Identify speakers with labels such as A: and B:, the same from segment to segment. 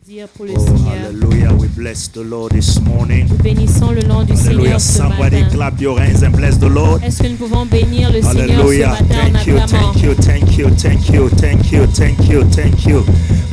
A: Dire pour le Seigneur.
B: Hallelujah. We bless the Lord this morning.
A: Nous bénissons le nom du
B: Hallelujah.
A: Seigneur ce
B: Somebody
A: matin.
B: clap your hands and bless the Lord.
A: Est-ce que nous pouvons bénir le Seigneur ce
B: Hallelujah.
A: matin en
B: Thank you,
A: acclamant?
B: thank you, thank you, thank you, thank you, thank you, thank you.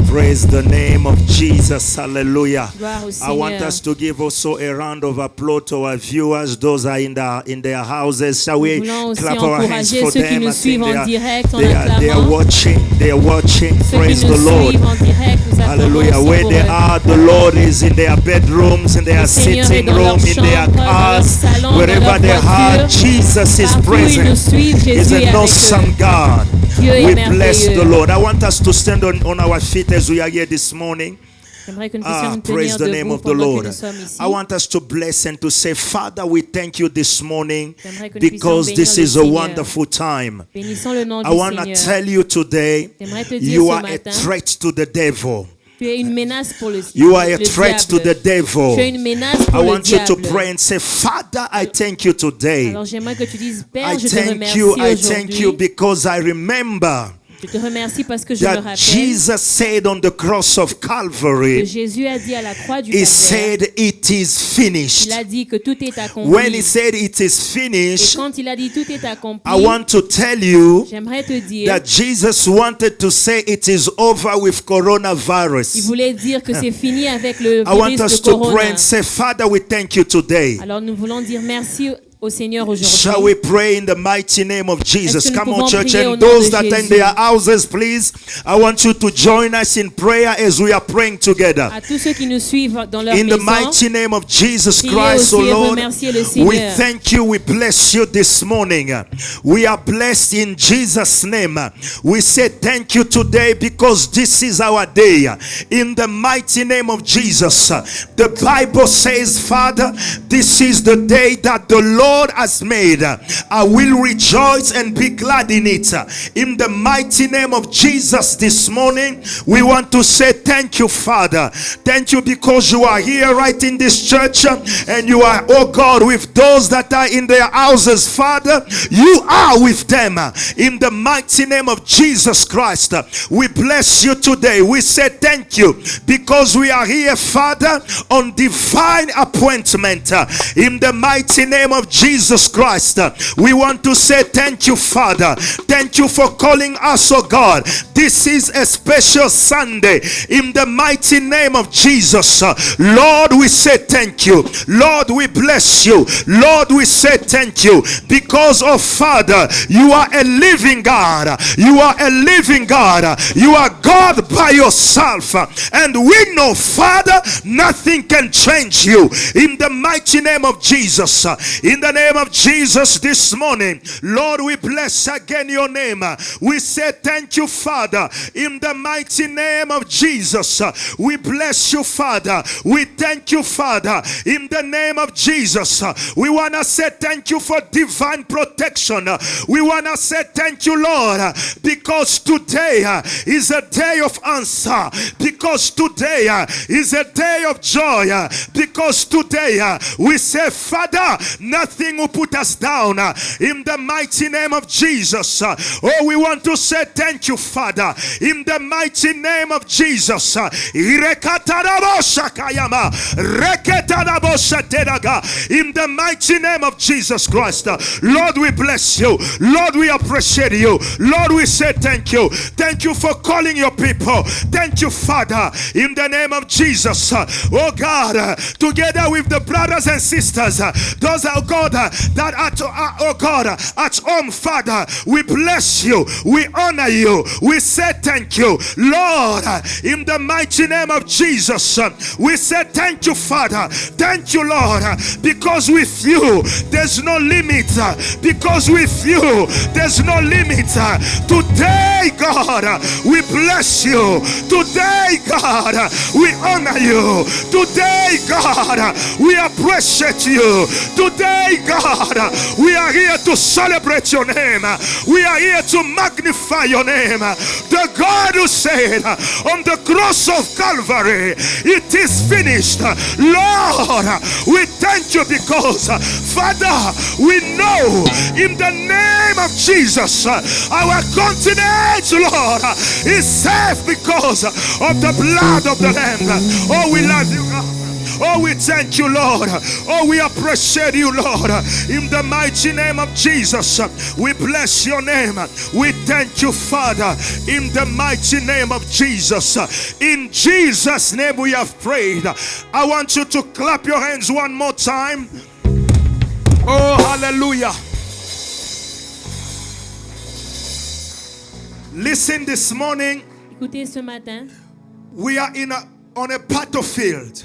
B: Praise the name of Jesus. Hallelujah.
A: Gloire au
B: I want
A: Seigneur.
B: us to give also a round of applause to our viewers. Those are in their houses. Shall we
A: Nous voulons aussi
B: clap our hands
A: encourager
B: for
A: ceux qui
B: them?
A: nous
B: I
A: suivent
B: think
A: en direct en
B: they are
A: acclamant.
B: watching. They are watching.
A: Ceux
B: Praise
A: qui
B: the
A: nous
B: Lord.
A: suivent en direct, nous acclamons
B: Hallelujah.
A: aussi
B: Where
A: pour
B: they
A: eux.
B: are, the Lord is in their bedrooms, in their
A: Le Seigneur est
B: sitting
A: dans leur
B: room, in their
A: chambre, dans leur
B: cars,
A: salon,
B: wherever
A: dans leur
B: they are,
A: voiture.
B: Jesus is
A: Partout où ils nous
B: present.
A: suivent,
B: He's
A: Jésus est
B: an
A: avec
B: awesome
A: eux.
B: God.
A: Dieu est
B: We bless
A: merveilleux.
B: the Lord. I want us to stand on our feet as we are here this morning.
A: J'aimerais que nous puissions nous
B: Praise
A: tenir
B: the name
A: debout
B: of the
A: pendant que
B: Lord.
A: nous sommes ici.
B: I want us to bless and to say, Father, we thank you this morning
A: J'aimerais que nous puissions
B: because
A: bénir
B: this
A: le
B: is a
A: Seigneur.
B: wonderful time.
A: Bénissons le nom du
B: I want to
A: Seigneur.
B: tell you today,
A: J'aimerais te dire
B: you
A: ce
B: are a
A: matin,
B: threat to the devil.
A: tu es une menace pour le
B: You are a
A: le
B: threat to
A: diable.
B: the devil.
A: Tu es une menace
B: I
A: pour le
B: want you to
A: diable.
B: pray and say, Father, I thank you today.
A: Alors j'aimerais que tu dises, Père,
B: I
A: je te
B: thank
A: remercie
B: you. I thank you
A: aujourd'hui.
B: because I remember
A: Je te remercie parce que je me
B: that
A: rappelle
B: Jesus said on the cross of
A: que
B: Calvary,
A: Jésus a dit à la croix du
B: He
A: Calvaire,
B: said, it is finished.
A: il a dit que tout est accompli.
B: When He said it is
A: Et
B: finished,
A: quand il a dit tout est accompli,
B: I want to tell you
A: j'aimerais te dire,
B: that Jesus wanted to say it is over with
A: il
B: coronavirus.
A: voulait dire que c'est fini avec le
B: I want
A: virus
B: us
A: de
B: to pray
A: corona.
B: and say, Father, we thank you today.
A: Alors nous voulons dire merci au Seigneur
B: Shall
A: aujourd'hui.
B: we pray in the mighty name of Jesus?
A: Est-ce que nous
B: Come on,
A: pouvons
B: church,
A: prier au
B: and
A: nom
B: those
A: de
B: that are in
A: Jésus?
B: their houses, please, I want you to join us in prayer as we are praying together.
A: À tous ceux qui nous suivent dans leur
B: In the
A: maison,
B: mighty name of Jesus
A: priez
B: Christ,
A: aussi
B: oh
A: et
B: Lord,
A: remerciez le
B: we
A: Seigneur.
B: thank you, we bless you this morning. We are blessed in Jesus' name. We say thank you today because this is our day. In the mighty name of Jesus, the Bible says, Father, this is the day that the Lord has made. I will rejoice and be glad in it. In the mighty name of Jesus this morning, we want to say thank you, Father. Thank you because you are here right in this church and you are, oh God, with those that are in their houses. Father, you are with them. In the mighty name of Jesus Christ, we bless you today. We say thank you because we are here, Father, on divine appointment. In the mighty name of Jesus Christ, we want to say thank you, Father. Thank you for calling us, oh God. This is a special Sunday. In the mighty name of Jesus, Lord, we say thank you. Lord, we bless you. Lord, we say thank you because, oh Father, you are a living God. You are a living God. You are God by yourself. And we know, Father, nothing can change you. In the mighty name of Jesus, in the name of Jesus this morning, Lord, we bless again your name. We say thank you, Father. In the mighty name of Jesus, we bless you, Father. We thank you, Father. In the name of Jesus, we want to say thank you for divine protection. We want to say thank you, Lord, because today is a day of answer. Because today is a day of joy. Because today we say, Father, nothing will put us down. In the mighty name of Jesus. Oh, we want to say thank you, Father. In the mighty name of Jesus. In the mighty name of Jesus Christ. Lord, we bless you. Lord, we appreciate you. Lord, we say thank you. Thank you for calling your people. Thank you, Father. In the name of Jesus. Oh God, together with the brothers and sisters, those are God that are, oh God, at home, Father, we bless you, we honor you, we say thank you, Lord. In the mighty name of Jesus, we say thank you, Father. Thank you, Lord, because with you there's no limit. Because with you there's no limit. Today, God, we bless you. Today, God, we honor you. Today, God, we appreciate you. Today, My God, we are here to celebrate your name. We are here to magnify your name. The God who said on the cross of Calvary, it is finished. Lord, we thank you because, Father, we know in the name of Jesus, our continent, Lord, is safe because of the blood of the Lamb. Oh, we love you, God. Oh, we thank you, Lord. Oh, we appreciate you, Lord. In the mighty name of Jesus, we bless your name. We thank you, Father, in the mighty name of Jesus. In Jesus' name we have prayed. I want you to clap your hands one more time. Oh, hallelujah. Listen, this morning,
A: Écoutez, ce matin,
B: we are on a battlefield.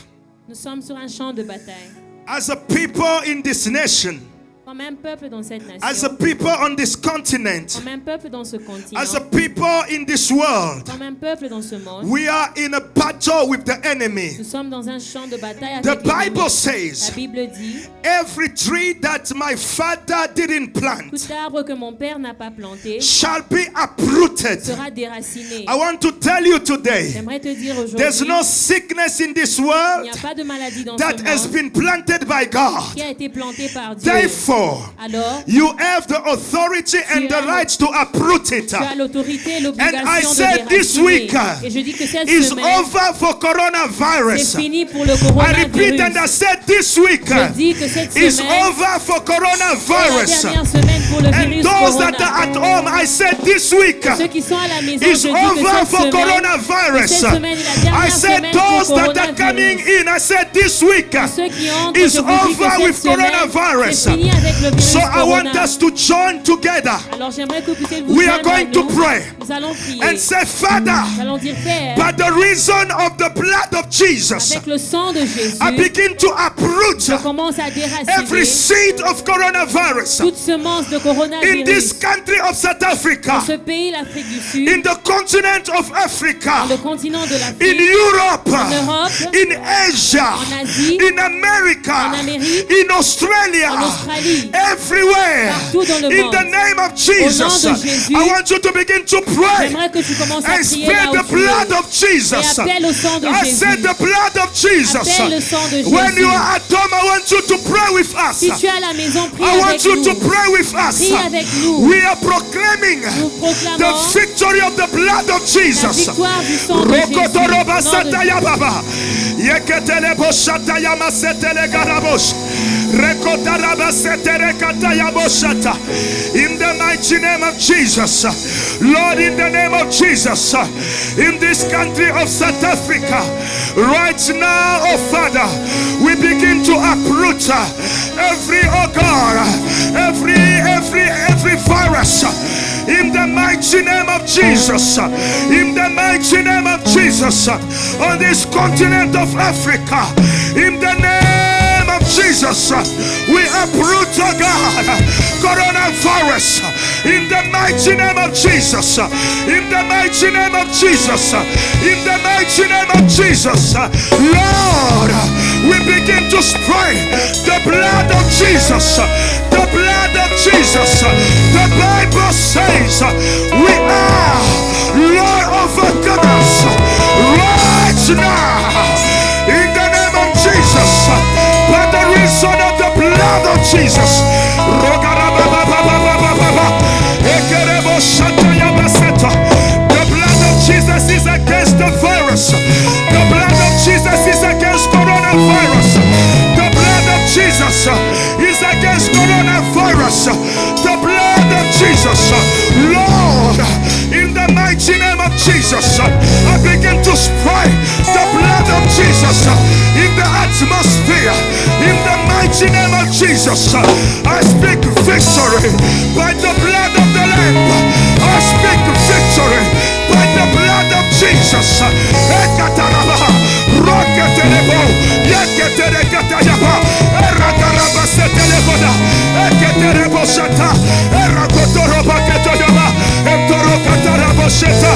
A: nous sommes sur un champ de bataille.
B: As a people in this nation,
A: Comme un peuple dans cette
B: as a
A: nation,
B: people on this continent,
A: comme un peuple dans ce continent,
B: as a people in this world,
A: comme un peuple dans ce monde,
B: we are in a battle with the enemy.
A: nous sommes dans un champ de bataille
B: The
A: avec l'ennemi.
B: Bible
A: La
B: says,
A: Bible dit,
B: every tree that my father didn't plant
A: tout arbre que mon père n'a pas planté
B: shall be uprooted.
A: sera déraciné.
B: I want to tell you today,
A: J'aimerais te dire aujourd'hui,
B: there's no sickness in this
A: il n'y
B: world
A: a pas de maladie dans
B: that
A: ce
B: has
A: monde
B: been planted by God.
A: qui a été plantée par Dieu.
B: Therefore,
A: Alors,
B: you have the authority and the right to uproot it.
A: tu as l'autorité et
B: And I
A: l'obligation de
B: said this
A: déraciner.
B: week
A: Et je dis que cette
B: is
A: semaine,
B: over for coronavirus.
A: c'est fini pour le
B: I repeat and I
A: coronavirus.
B: said this week
A: Je dis que cette
B: is
A: semaine
B: over for
A: est la
B: coronavirus.
A: dernière semaine pour le
B: And
A: virus
B: those that are
A: corona.
B: at home, I said this week
A: Ceux qui sont à la maison,
B: is
A: je dis que
B: over
A: cette
B: for
A: semaine,
B: coronavirus.
A: cette semaine est la dernière
B: I said
A: semaine pour
B: those that are coming
A: coronavirus.
B: in, I said this week
A: Ceux qui entrent,
B: is
A: je vous dis que
B: over
A: cette
B: with
A: semaine,
B: coronavirus.
A: c'est fini avec le virus
B: So I want
A: corona.
B: us to join together.
A: Alors j'aimerais que vous puissiez vous
B: We are
A: joindre à
B: going to
A: nous.
B: pray
A: Nous allons prier.
B: and say, Father,
A: Nous allons dire, Père,
B: by the reason of the blood of Jesus,
A: avec le sang de Jésus,
B: I begin to uproot
A: je commence à
B: every
A: déraciner
B: seed of coronavirus
A: toute semence de
B: in this
A: coronavirus
B: country of South
A: dans
B: Africa,
A: ce pays, l'Afrique du Sud,
B: in the continent of
A: dans
B: Africa,
A: le continent de
B: in
A: l'Afrique,
B: Europe,
A: Europe,
B: in Asia,
A: en Asie,
B: in America,
A: en Amérique,
B: in Australia,
A: en Australie,
B: everywhere,
A: partout dans le
B: in
A: monde.
B: the name of Jesus.
A: Au nom de Jésus,
B: I want you to begin to pray
A: j'aimerais que tu commences à
B: and
A: prier
B: spread
A: là
B: the
A: où tu es.
B: blood of Jesus.
A: Et appelle au sang de
B: I
A: Jésus.
B: said the blood of Jesus.
A: Appelle le sang de
B: When
A: Jésus.
B: you are at home, I want you to pray with us.
A: Si tu es à la maison, prie
B: I want
A: avec
B: you
A: nous.
B: to pray with us.
A: Prie avec nous.
B: We are proclaiming
A: Nous
B: the
A: proclamons
B: victory of the blood of
A: la
B: Jesus.
A: victoire du sang de Jésus.
B: Rokotoroba
A: Au nom de
B: sataya baba. Yeketele boshataya masetele garabosh. Rekotaraba setere kataya boshata. In the mighty name of Jesus, Lord, in the name of Jesus, in this country of South Africa, right now, oh Father, we begin to uproot every, oh God, every virus. In the mighty name of Jesus, in the mighty name of Jesus, on this continent of Africa, in the name of Jesus, we uproot, oh God, coronavirus. In the mighty name of Jesus, in the mighty name of Jesus, in the mighty name of Jesus, Lord, we begin to spray the blood of Jesus, the blood of Jesus. The Bible says we are Lord overcomers right now in the name of Jesus, by the reason of the blood of Jesus. The blood of Jesus is against the virus. The blood of Jesus is against coronavirus. The blood of Jesus is against coronavirus. The blood of Jesus, Lord, in the mighty name of Jesus, I begin to spray the blood of Jesus in the atmosphere. In the mighty name of Jesus, I speak victory by the blood of the Lamb. I speak victory by the blood of Jesus. Ekataraba, roketelebo, yeketerekatayaba, erakarabaseteleboda, eketerebo shata, erakotorobaketojaba, emtorokatarabosheta,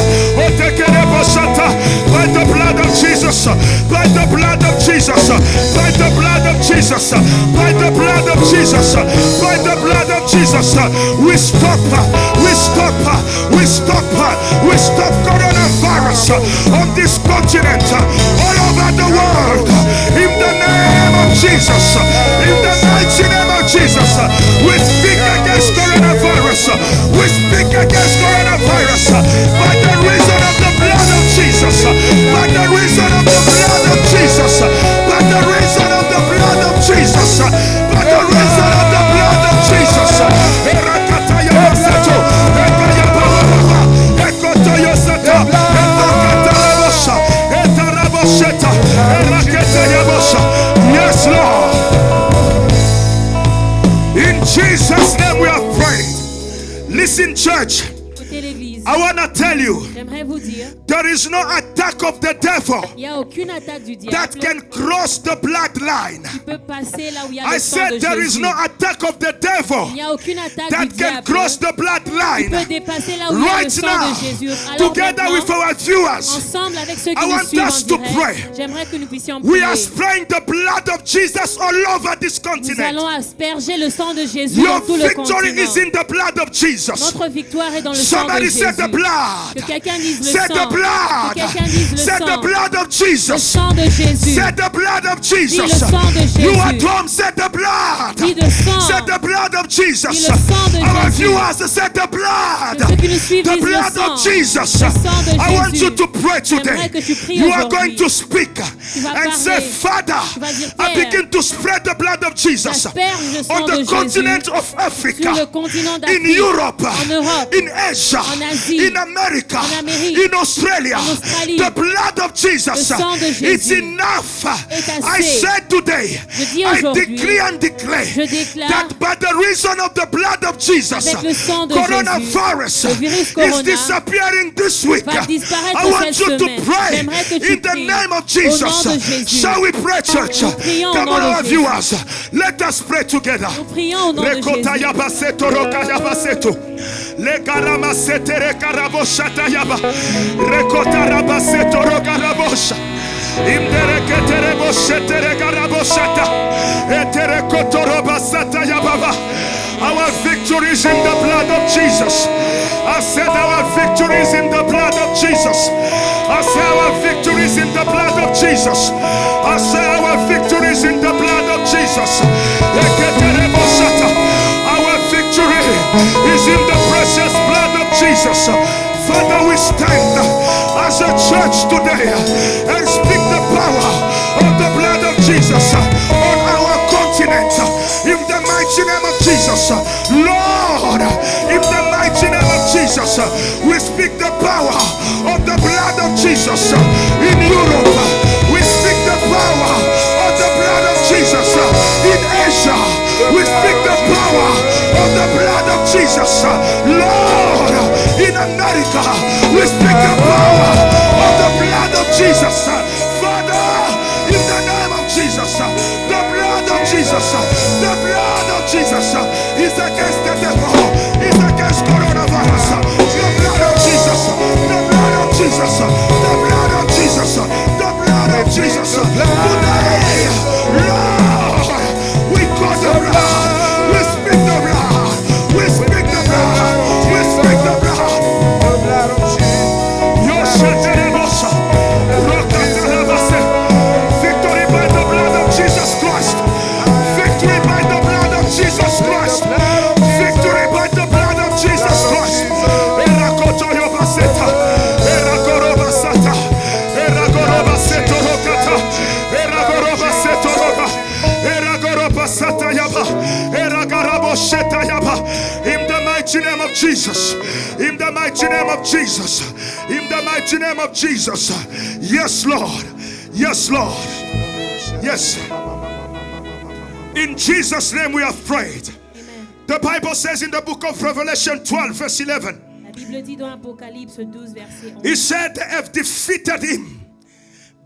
B: otekerebo shata. By the blood of Jesus, by the blood of Jesus, by the blood of Jesus, by the blood of Jesus, Jesus, by the blood of Jesus, we stop coronavirus on this continent, all over the world, in the name of Jesus, in the mighty name of Jesus. We speak against coronavirus, we speak against coronavirus, by the reason of the blood of Jesus, by the reason of the blood of Jesus, by the reason of the blood of Jesus, by the reason of the blood of Jesus. Yes, Lord. In Jesus' name we are praying. Listen, church.
A: Écoutez l'église.
B: I want to tell you,
A: J'aimerais vous dire,
B: there is no attack of the devil
A: il n'y a aucune attaque du
B: that
A: diable
B: can cross the bloodline.
A: qui peut passer là où il y a
B: I
A: le sang de
B: said there is
A: Jésus.
B: no attack of the
A: Il
B: devil
A: n'y a aucune attaque
B: that
A: du
B: can
A: diable
B: cross the
A: qui peut
B: bloodline.
A: dépasser là où il y a le
B: Right
A: sang
B: now,
A: de Jésus. Alors
B: together with
A: maintenant,
B: our viewers,
A: ensemble avec ceux
B: I
A: qui nous
B: want
A: suivent
B: us
A: en
B: to
A: direct,
B: pray.
A: j'aimerais que nous puissions
B: we
A: prier.
B: are spraying the blood of Jesus all over this
A: Nous
B: continent.
A: allons asperger le sang de Jésus
B: Your
A: dans tout le
B: victory is
A: continent.
B: in the blood of Jesus.
A: Notre victoire est dans le sang de
B: Somebody
A: Jésus.
B: said the blood.
A: Que quelqu'un dise le
B: Said the
A: sang.
B: blood.
A: Que quelqu'un dise le
B: Said the
A: sang.
B: blood of
A: Le
B: Jesus.
A: sang de Jésus.
B: Said the blood of
A: Dis
B: Jesus.
A: le sang de Jésus.
B: You at home said the blood.
A: Dis le sang.
B: Said the blood of Jesus.
A: Dis le sang de
B: Our
A: Jésus.
B: viewers said the blood.
A: Que ceux qui nous suivent
B: The
A: disent le
B: blood
A: sang.
B: of Jesus.
A: Le sang de
B: I want
A: Jésus.
B: you to pray today.
A: J'aimerais que tu pries
B: You are
A: aujourd'hui.
B: going to speak
A: vas
B: and
A: parler.
B: say, Father,
A: Tu vas dire,
B: I
A: Père,
B: begin to spread the blood of Jesus
A: j'asperge le sang
B: on
A: de
B: the
A: Jésus
B: continent of
A: sur le
B: Africa,
A: continent
B: in
A: d'Afrique,
B: Europe,
A: en Europe,
B: in Asia,
A: en Asie,
B: in America,
A: en Amérique,
B: in Australia.
A: en Australie.
B: The blood of Jesus,
A: Le sang de Jésus
B: it's enough.
A: est assez.
B: I said today,
A: Je dis
B: I
A: aujourd'hui,
B: decree and declare
A: je déclare
B: that by the reason of the blood of Jesus,
A: avec le sang de
B: coronavirus
A: Jésus, le virus
B: is
A: corona
B: disappearing this week.
A: va disparaître
B: I want
A: cette
B: you to
A: semaine.
B: pray
A: J'aimerais que tu
B: in the
A: pries
B: name of
A: au nom
B: Jesus.
A: de Jésus.
B: Shall we pray, church?
A: Nous prions au
B: Come
A: nom
B: on,
A: de
B: our
A: Jésus.
B: viewers. Let us pray together.
A: Nous prions au nom de
B: Rekota
A: Jésus.
B: yabaseto roka yabaseto. Le garama setere karaboshata yaba. Rekota rabaseto roka rabosha. Imdere ketere boshetere karaboshata. Etere kotoroba sata yababa. Our victory is in the blood of Jesus. I said our victory is in the blood of Jesus. I say our victory is in the blood of Jesus. I say our victory is in the blood of Jesus. Our victory is in the precious blood of Jesus. Father, we stand as a church today and speak the power of the blood of Jesus on our continent. In the mighty name of Jesus, Lord, in the mighty name of Jesus, we speak the power of the blood of Jesus in Europe. We speak the power of the blood of Jesus in Asia. We speak the power of the blood of Jesus, Lord, in America. We speak the power of the blood of Jesus. Father, in the name of Jesus, the blood of Jesus, the blood of Jesus is against the devil, is against coronavirus. The blood of Jesus, the blood of Jesus, the blood of Jesus, the blood of Jesus. Today, Lord, we call the blood, we speak the blood, we speak the blood, we speak the blood. The blood of Jesus. Victory by the blood of Jesus Christ. Victory by the blood of Jesus Christ. Victory by the blood of Jesus Christ. In the mighty name of Jesus. In the mighty name of Jesus. In the mighty name of Jesus. Yes, Lord. Yes, Lord. Yes. In Jesus' name we have prayed.
A: Amen.
B: The Bible says in the book of Revelation 12, verse 11,
A: La Bible dit dans Apocalypse 12, verset 11.
B: He said they have defeated him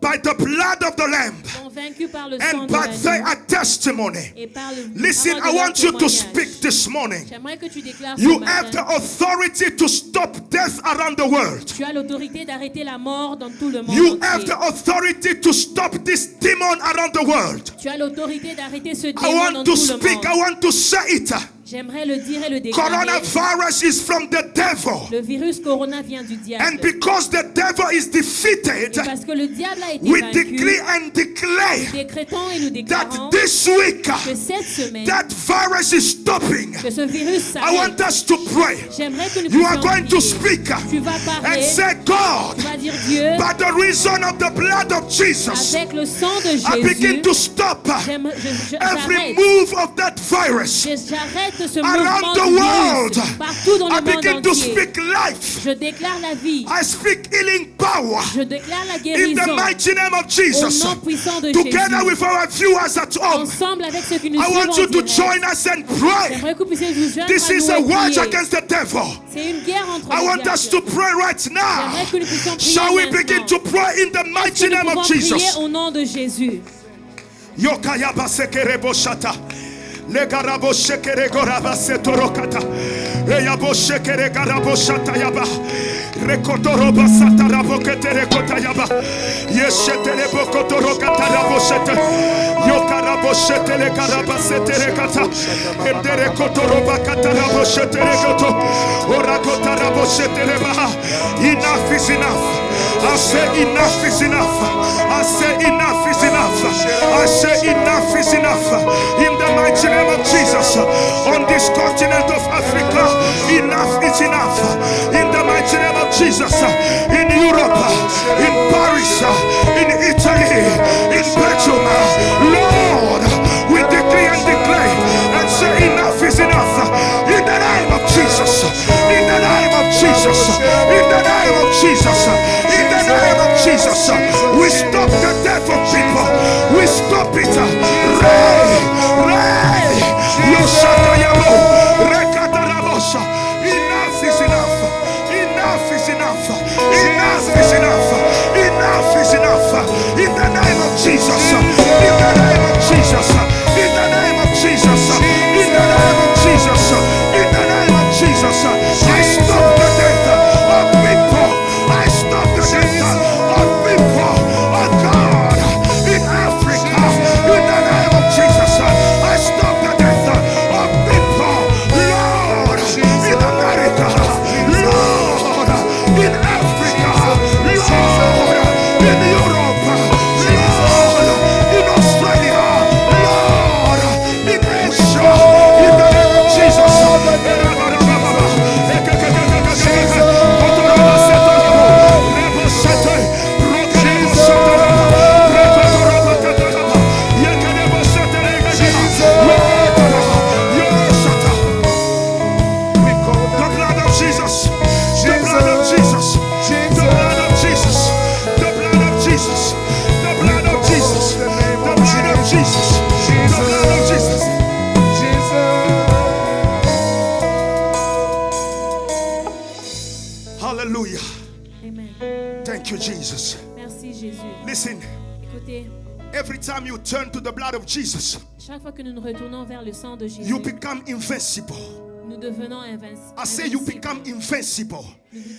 B: by the blood of the Lamb
A: sont vaincus par le sang
B: and
A: de
B: by their
A: l'agneau
B: testimony.
A: et par le
B: Listen, I
A: parole de leur
B: want you to
A: témoignage.
B: speak this morning.
A: J'aimerais que tu déclares ce
B: You have the
A: matin.
B: authority to stop death around the world.
A: Tu as l'autorité d'arrêter la mort dans tout le monde
B: You have
A: entier.
B: the authority to stop this demon around the world.
A: Tu as l'autorité d'arrêter ce
B: I
A: démon dans
B: want
A: tout
B: to
A: le
B: speak, I
A: monde.
B: want to say it.
A: J'aimerais le dire et le déclarer.
B: Coronavirus is from the devil.
A: Le virus corona vient du diable.
B: And because the devil is
A: Et
B: defeated,
A: parce que le diable a été
B: we
A: vaincu,
B: decree and declare
A: décrétons et nous
B: that
A: déclarons
B: this week,
A: que cette semaine,
B: that virus is stopping.
A: que ce virus
B: I want
A: s'arrête.
B: us to pray.
A: J'aimerais que nous
B: You are
A: puissions
B: going to
A: prier.
B: speak
A: Tu vas
B: and
A: parler,
B: say, God,
A: tu vas dire Dieu,
B: by the reason of the blood of Jesus,
A: avec le sang de
B: I begin
A: Jésus,
B: to stop every
A: j'arrête.
B: move of that virus
A: J'arrête ce
B: around
A: mouvement
B: the
A: du
B: world.
A: virus partout dans
B: I
A: le monde
B: begin to
A: entier.
B: speak life.
A: Je déclare la vie.
B: I speak healing power
A: Je déclare la
B: in the
A: guérison.
B: mighty name of
A: Au
B: Jesus.
A: nom puissant de
B: Together
A: Jésus.
B: with our viewers at home,
A: Ensemble avec ceux qui nous
B: I
A: suivent
B: want you
A: en
B: to
A: direct.
B: join us and pray.
A: J'aimerais que vous puissiez vous joindre
B: This
A: à
B: is
A: nous
B: a
A: et
B: watch
A: prier.
B: against the devil.
A: C'est une guerre entre
B: I
A: les
B: want us to pray right now.
A: J'aimerais que nous puissions prier
B: Shall we
A: maintenant.
B: begin to pray in the
A: Est-ce
B: mighty
A: que nous
B: name
A: pouvons
B: of
A: prier
B: Jesus?
A: au nom de Jésus?
B: Yokayaba sekerebo shata. Legarabo shekere goraba setorokata. Eyabo shekere garabo shata yaba. Rekotoroba satarabo ketere kotayaba. Yeshetere bokotoro katarabo shete. Yokarabo shetele garaba setere kata. Endere kotoroba katarabo shetere goto. Orakotarabo shetere baha. Enough is enough. I say enough is enough. I say enough is enough. I say enough is enough. In the mighty name of Jesus, on this continent of Africa, enough is enough. In the mighty name of Jesus, in Europe, in Paris, in Italy, in Belgium, Lord, we decree and declare and say enough is enough. In the name of Jesus, in the name of Jesus, in the name of Jesus, in the name of Jesus, we stop the death of people. We stop it. Ray, Ray, Yoshakayamo, Rekatarabosha. Enough is enough. Enough is enough. Enough is enough. Enough is enough. In the name of Jesus. In the name of Jesus. In the name of Jesus. In the name of Jesus. In the name of Jesus. I stop the death of people. I stop the death of people. Oh God, in Africa. In the name of Jesus. I stop the death of people. Lord, in America. Lord, in Africa. Lord, in Europe. Lord, in Australia. Lord, in Asia. In the name of Jesus. The blood of Jesus. The blood of Jesus. The blood of Jesus. The blood of Jesus. The blood of Jesus. The blood of Jesus. The blood of Jesus. Hallelujah.
A: Amen.
B: Thank you, Jesus.
A: Merci Jésus.
B: Listen,
A: Écoutez,
B: every time you turn to the blood of Jesus,
A: chaque fois que nous nous retournons vers le sang de Jésus,
B: you become invincible.
A: nous devenons
B: I say you become invincible.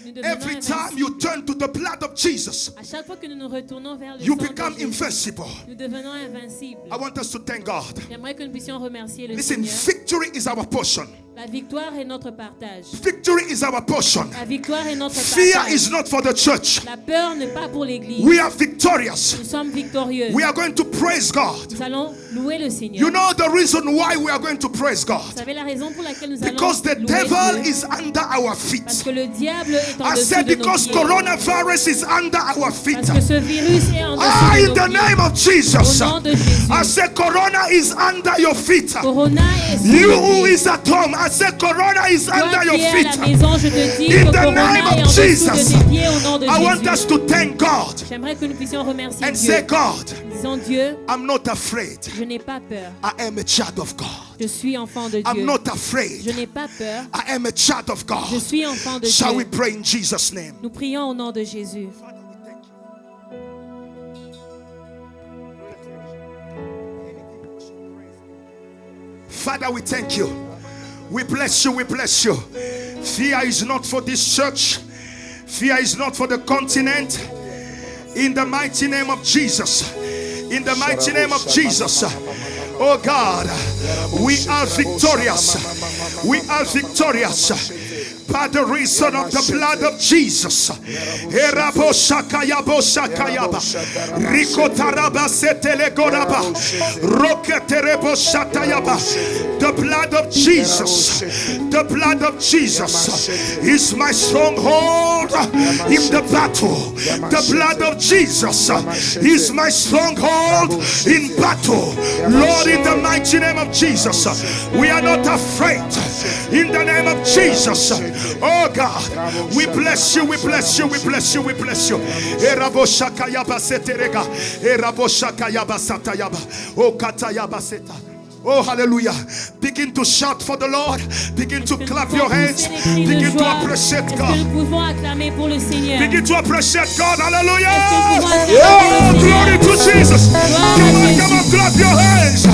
A: Nous devenons
B: Every time you turn to the blood of Jesus,
A: À chaque fois que nous nous retournons vers le
B: you
A: sang de
B: become
A: Jésus,
B: invincible.
A: nous devenons invincibles.
B: I want us to thank God.
A: J'aimerais que nous puissions remercier le
B: Listen,
A: Seigneur.
B: victory is our portion.
A: La victoire est notre partage.
B: Victory is our portion.
A: La victoire est notre
B: Fear
A: partage.
B: is not for the church.
A: La peur n'est pas pour l'Église.
B: We are victorious.
A: Nous sommes victorieux.
B: We are going to praise God.
A: Nous allons louer le Seigneur.
B: You know the reason why we are going to praise
A: Vous
B: God?
A: savez la raison pour laquelle nous allons
B: Because the
A: louer
B: devil
A: Dieu?
B: is under our
A: Parce
B: feet.
A: que le diable est en
B: I
A: dessous
B: said
A: de nos
B: because
A: pieds.
B: coronavirus is under our feet.
A: Parce que ce virus est en
B: Ah,
A: dessous
B: in
A: de
B: the
A: nos pieds.
B: name of Jesus.
A: Au nom de Jésus.
B: I said corona is under your feet.
A: Corona est sous
B: You
A: nos
B: who
A: pieds.
B: is at home, I said corona is
A: Toi
B: under
A: qui
B: your
A: es à
B: feet.
A: la maison, je te dis
B: In
A: que
B: the
A: Corona
B: name
A: est
B: of
A: en dessous
B: Jesus.
A: de tes pieds au nom de
B: I want us
A: Jésus.
B: to thank God
A: J'aimerais que nous puissions remercier
B: and
A: Dieu.
B: say, God,
A: Disons Dieu,
B: I'm not afraid.
A: je n'ai pas peur.
B: I am a child of God.
A: Je suis enfant de
B: I'm
A: Dieu.
B: not
A: Je
B: afraid.
A: n'ai pas peur.
B: I am a child of
A: Je
B: God.
A: suis enfant de
B: Shall we
A: Dieu.
B: pray in Jesus' name?
A: Nous prions au nom de Jésus.
B: Father, we thank you. Father, we thank you. We bless you. We bless you. Fear is not for this church. Fear is not for the continent. In the mighty name of Jesus. In the mighty name of Jesus. Oh God, we are victorious. We are victorious by the reason of the blood of Jesus. The blood of Jesus, the blood of Jesus is my stronghold in the battle. The blood of Jesus is my stronghold in battle. Lord, in the mighty name of Jesus, we are not afraid. In the name of Jesus, oh God, we bless you, we bless you, we bless you, we bless you. Oh, hallelujah. Begin to shout for the Lord. Begin to clap your hands. Begin to appreciate God. Begin to appreciate God. Hallelujah. Oh, glory to Jesus. Come on, clap your hands.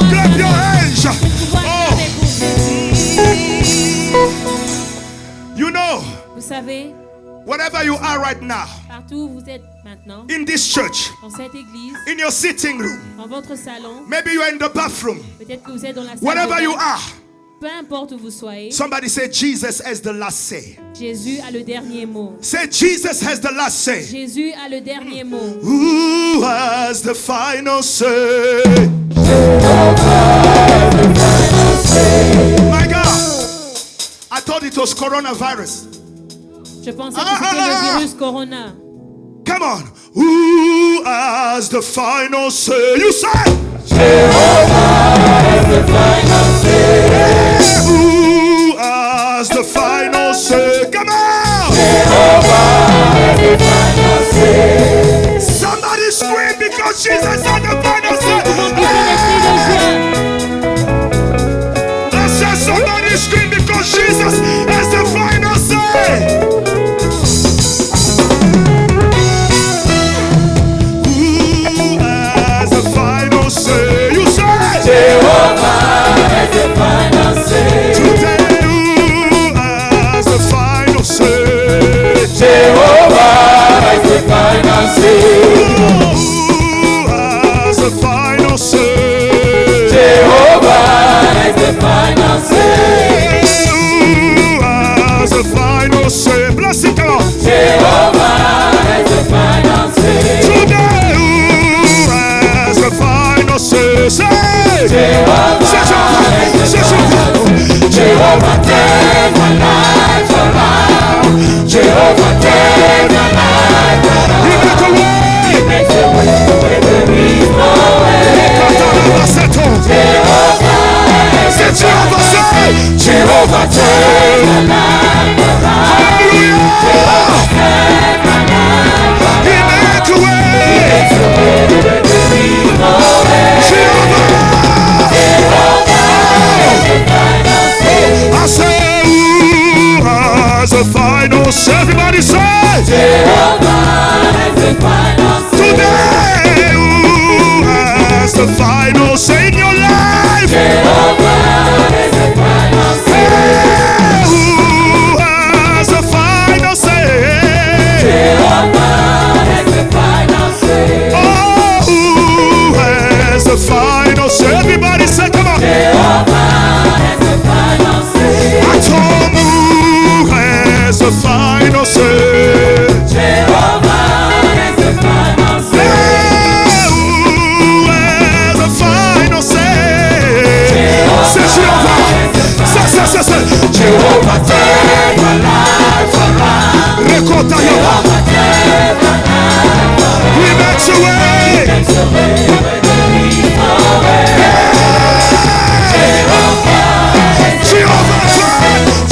B: Clap your hands. Oh. You know,
A: Vous savez,
B: wherever you are right now,
A: partout où vous êtes maintenant,
B: in this church,
A: dans cette église,
B: in your sitting room,
A: dans votre salon,
B: maybe you are in the bathroom,
A: peut-être que vous êtes dans la salle de
B: wherever
A: bain,
B: you are,
A: peu importe où vous soyez,
B: somebody say Jesus has the last say.
A: Jésus a le dernier mot.
B: Say Jesus has the last say.
A: Jésus a le dernier mot.
B: Who has the final say? My God, I thought it was coronavirus.
A: Je pensais que c'était le virus Corona.
B: Come on. Who has the final say? You say.
C: Jehovah has the final say.
B: Who has the final say? Come on.
C: Jehovah has the final say.
B: Somebody scream because Jesus has the final say. I said somebody scream because Jesus has the final say.
C: Jehovah has the final say.
B: Today, who has the final say?
C: Jehovah has the final say.
B: Who has the final say?
C: Jehovah has the final say.
B: Who has the final say? Bless it, come on.
C: Jehovah has the final say.
B: Today, who has the final say? Say.
C: Jehovah has the final say. Jehovah take my life around. Jehovah take my life around.
B: He make a way.
C: He makes a way where there is no way. Jehovah has Jehovah take my life around. Jehovah take my life around.
B: He make a way.
C: He makes a way where there is no way. Jehovah has the final say.
B: I say, who has the final say? Everybody say,
C: Jehovah has the final say.
B: today, who has the final say in your life?
C: Jehovah has the final say.
B: Who has the final say?
C: Jehovah has the final say.
B: Oh, who has the final say? Everybody say, come on.
C: Jehovah has the final say.
B: I told who has the final say?
C: Jehovah has the final say.
B: Who has the final say? Say Jehovah. Say.
C: Jehovah take my life around.
B: Rekota Yaba.
C: Jehovah take my life around.
B: He makes a way.
C: Takes away where there is no way.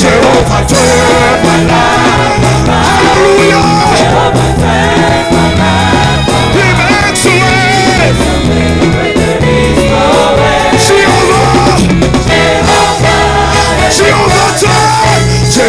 C: Jehovah take my life around.
B: Hallelujah.
C: Jehovah take my life around.
B: He makes a way.
C: Takes away where there is no way.
B: Jehovah.
C: Jehovah
B: Jehovah take.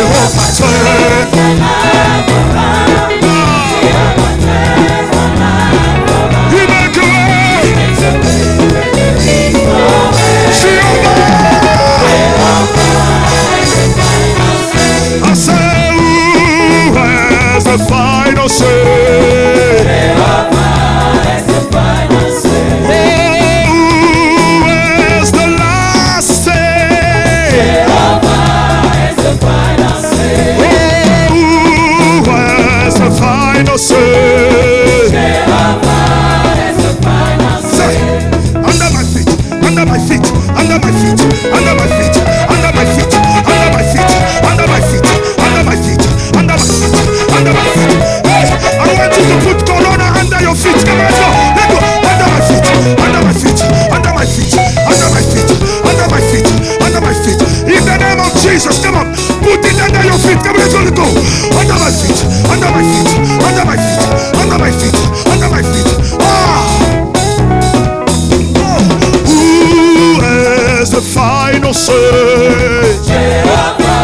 B: final say.
C: Jehovah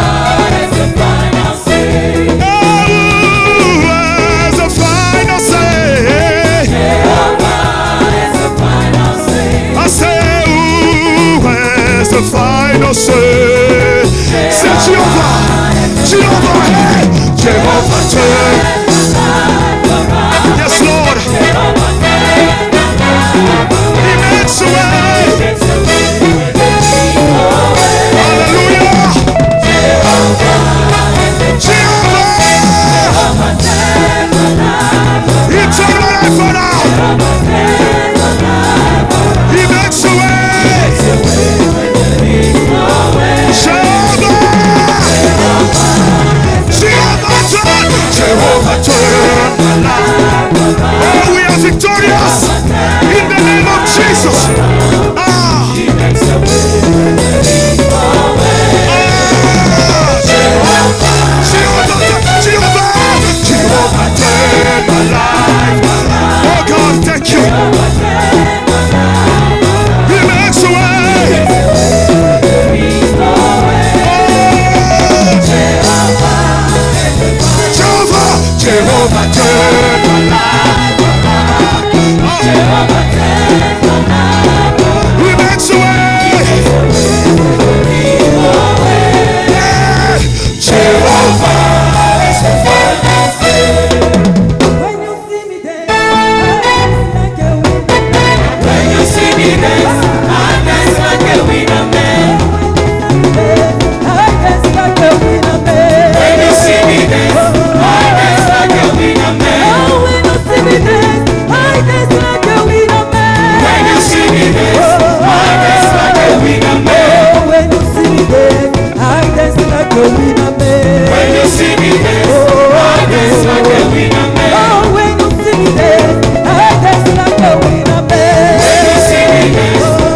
C: is the final say.
B: Oh, has the final say.
C: Jehovah is the final say.
B: I say, who has the final say? Say Jehovah, Jehovah, hey, Jehovah, turn. Yes, Lord. He makes a way. Hallelujah. Jehovah. He turned my life around. He makes a way. Jehovah turn my life. Oh, we are victorious in the name of Jesus. Ah. Jehovah turn my life. Oh God, thank you. He makes a way. Jehovah turn my life around. Jehovah turn my life around. He makes a way. Yeah. Jehovah is the final say.
D: When you see me dance, I dance like a winner.
C: When you see me dance, I dance like a winner man.
D: I dance like a winner man.
C: When you see me dance, I dance like a winner man.
D: Oh, when you see me dance, I dance like a winner man.
C: When you see me dance, I dance like a winner man.
D: Oh, when you see me dance, I dance like a winner man.
C: When you see me dance, I dance like a winner man.
D: Oh, when you see me dance, I dance like a winner man.
C: When you see me dance,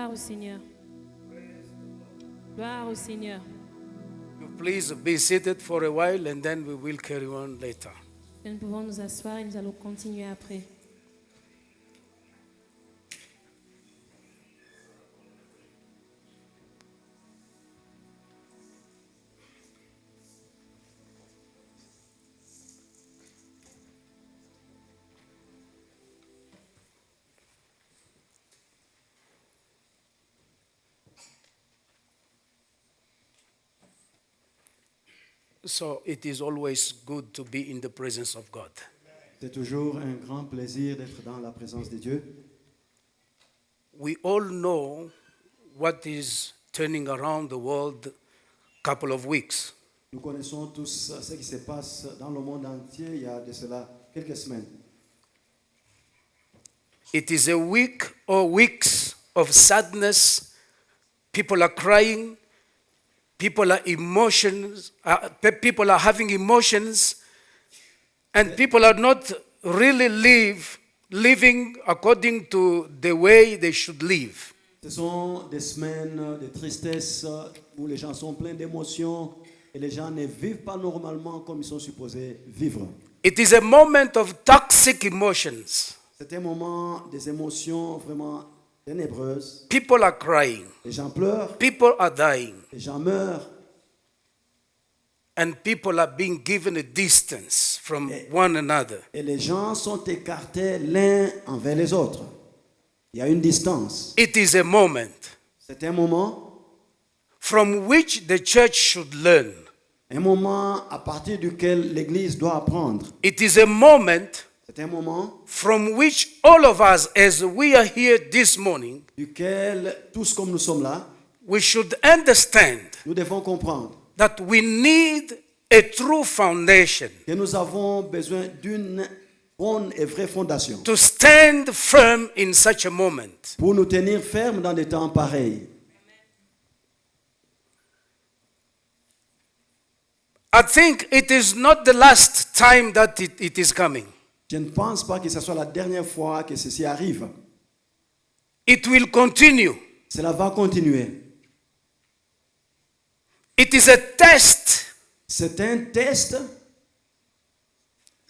A: Gloire au Seigneur. Gloire au Seigneur.
C: You please be seated for a while and then we will carry on later.
A: Nous pouvons nous asseoir et nous allons continuer après.
C: So it is always good to be in the presence of God.
E: C'est toujours un grand plaisir d'être dans la présence de Dieu.
C: We all know what is turning around the world couple of weeks.
E: Nous connaissons tous ce qui se passe dans le monde entier il y a de cela quelques semaines.
C: It is a week or weeks of sadness. People are crying. People are people are having emotions, and people are not really living according to the way they should live.
E: Ce sont des semaines de tristesse où les gens sont pleins d'émotions et les gens ne vivent pas normalement comme ils sont supposés vivre.
C: It is a moment of toxic emotions.
E: C'est un moment des émotions vraiment ténébreuses.
C: People are crying.
E: Les gens pleurent,
C: People are dying.
E: les gens meurent
C: And people are being given a distance from one another.
E: et les gens sont écartés l'un envers les autres. Il y a une distance.
C: It is a moment
E: C'est un moment
C: from which the church should learn.
E: à partir duquel l'Église doit apprendre.
C: It is a moment
E: C'est un moment
C: from which all of us, as we are here this morning,
E: duquel, tous comme nous sommes là,
C: we should understand
E: nous devons comprendre
C: that we need a true foundation
E: que nous avons besoin d'une bonne et vraie fondation
C: to stand firm in such a moment.
E: pour nous tenir fermes dans des temps pareils.
C: I think it is not the last time that it is coming.
E: Je ne pense pas que ce soit la dernière fois que ceci arrive.
C: It will continue.
E: Cela va continuer.
C: It is a test
E: C'est un test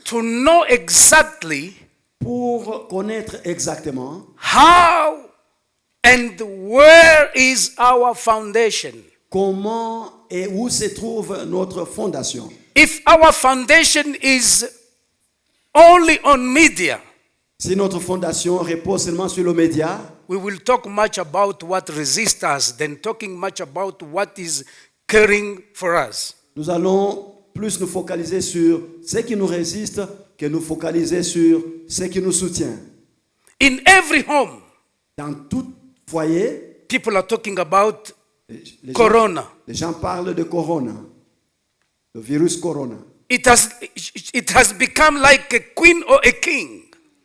C: to know exactly
E: pour connaître exactement
C: how and where is our foundation.
E: comment et où se trouve notre fondation.
C: If our foundation is only on media,
E: Si notre fondation repose seulement sur le média,
C: we will talk much about what resists us than talking much about what is caring for us.
E: nous allons plus nous focaliser sur ce qui nous résiste que nous focaliser sur ce qui nous soutient.
C: In every home,
E: Dans tout foyer,
C: people are talking about
E: les
C: corona.
E: les gens parlent de corona, le virus corona.
C: It has become like a queen or a king.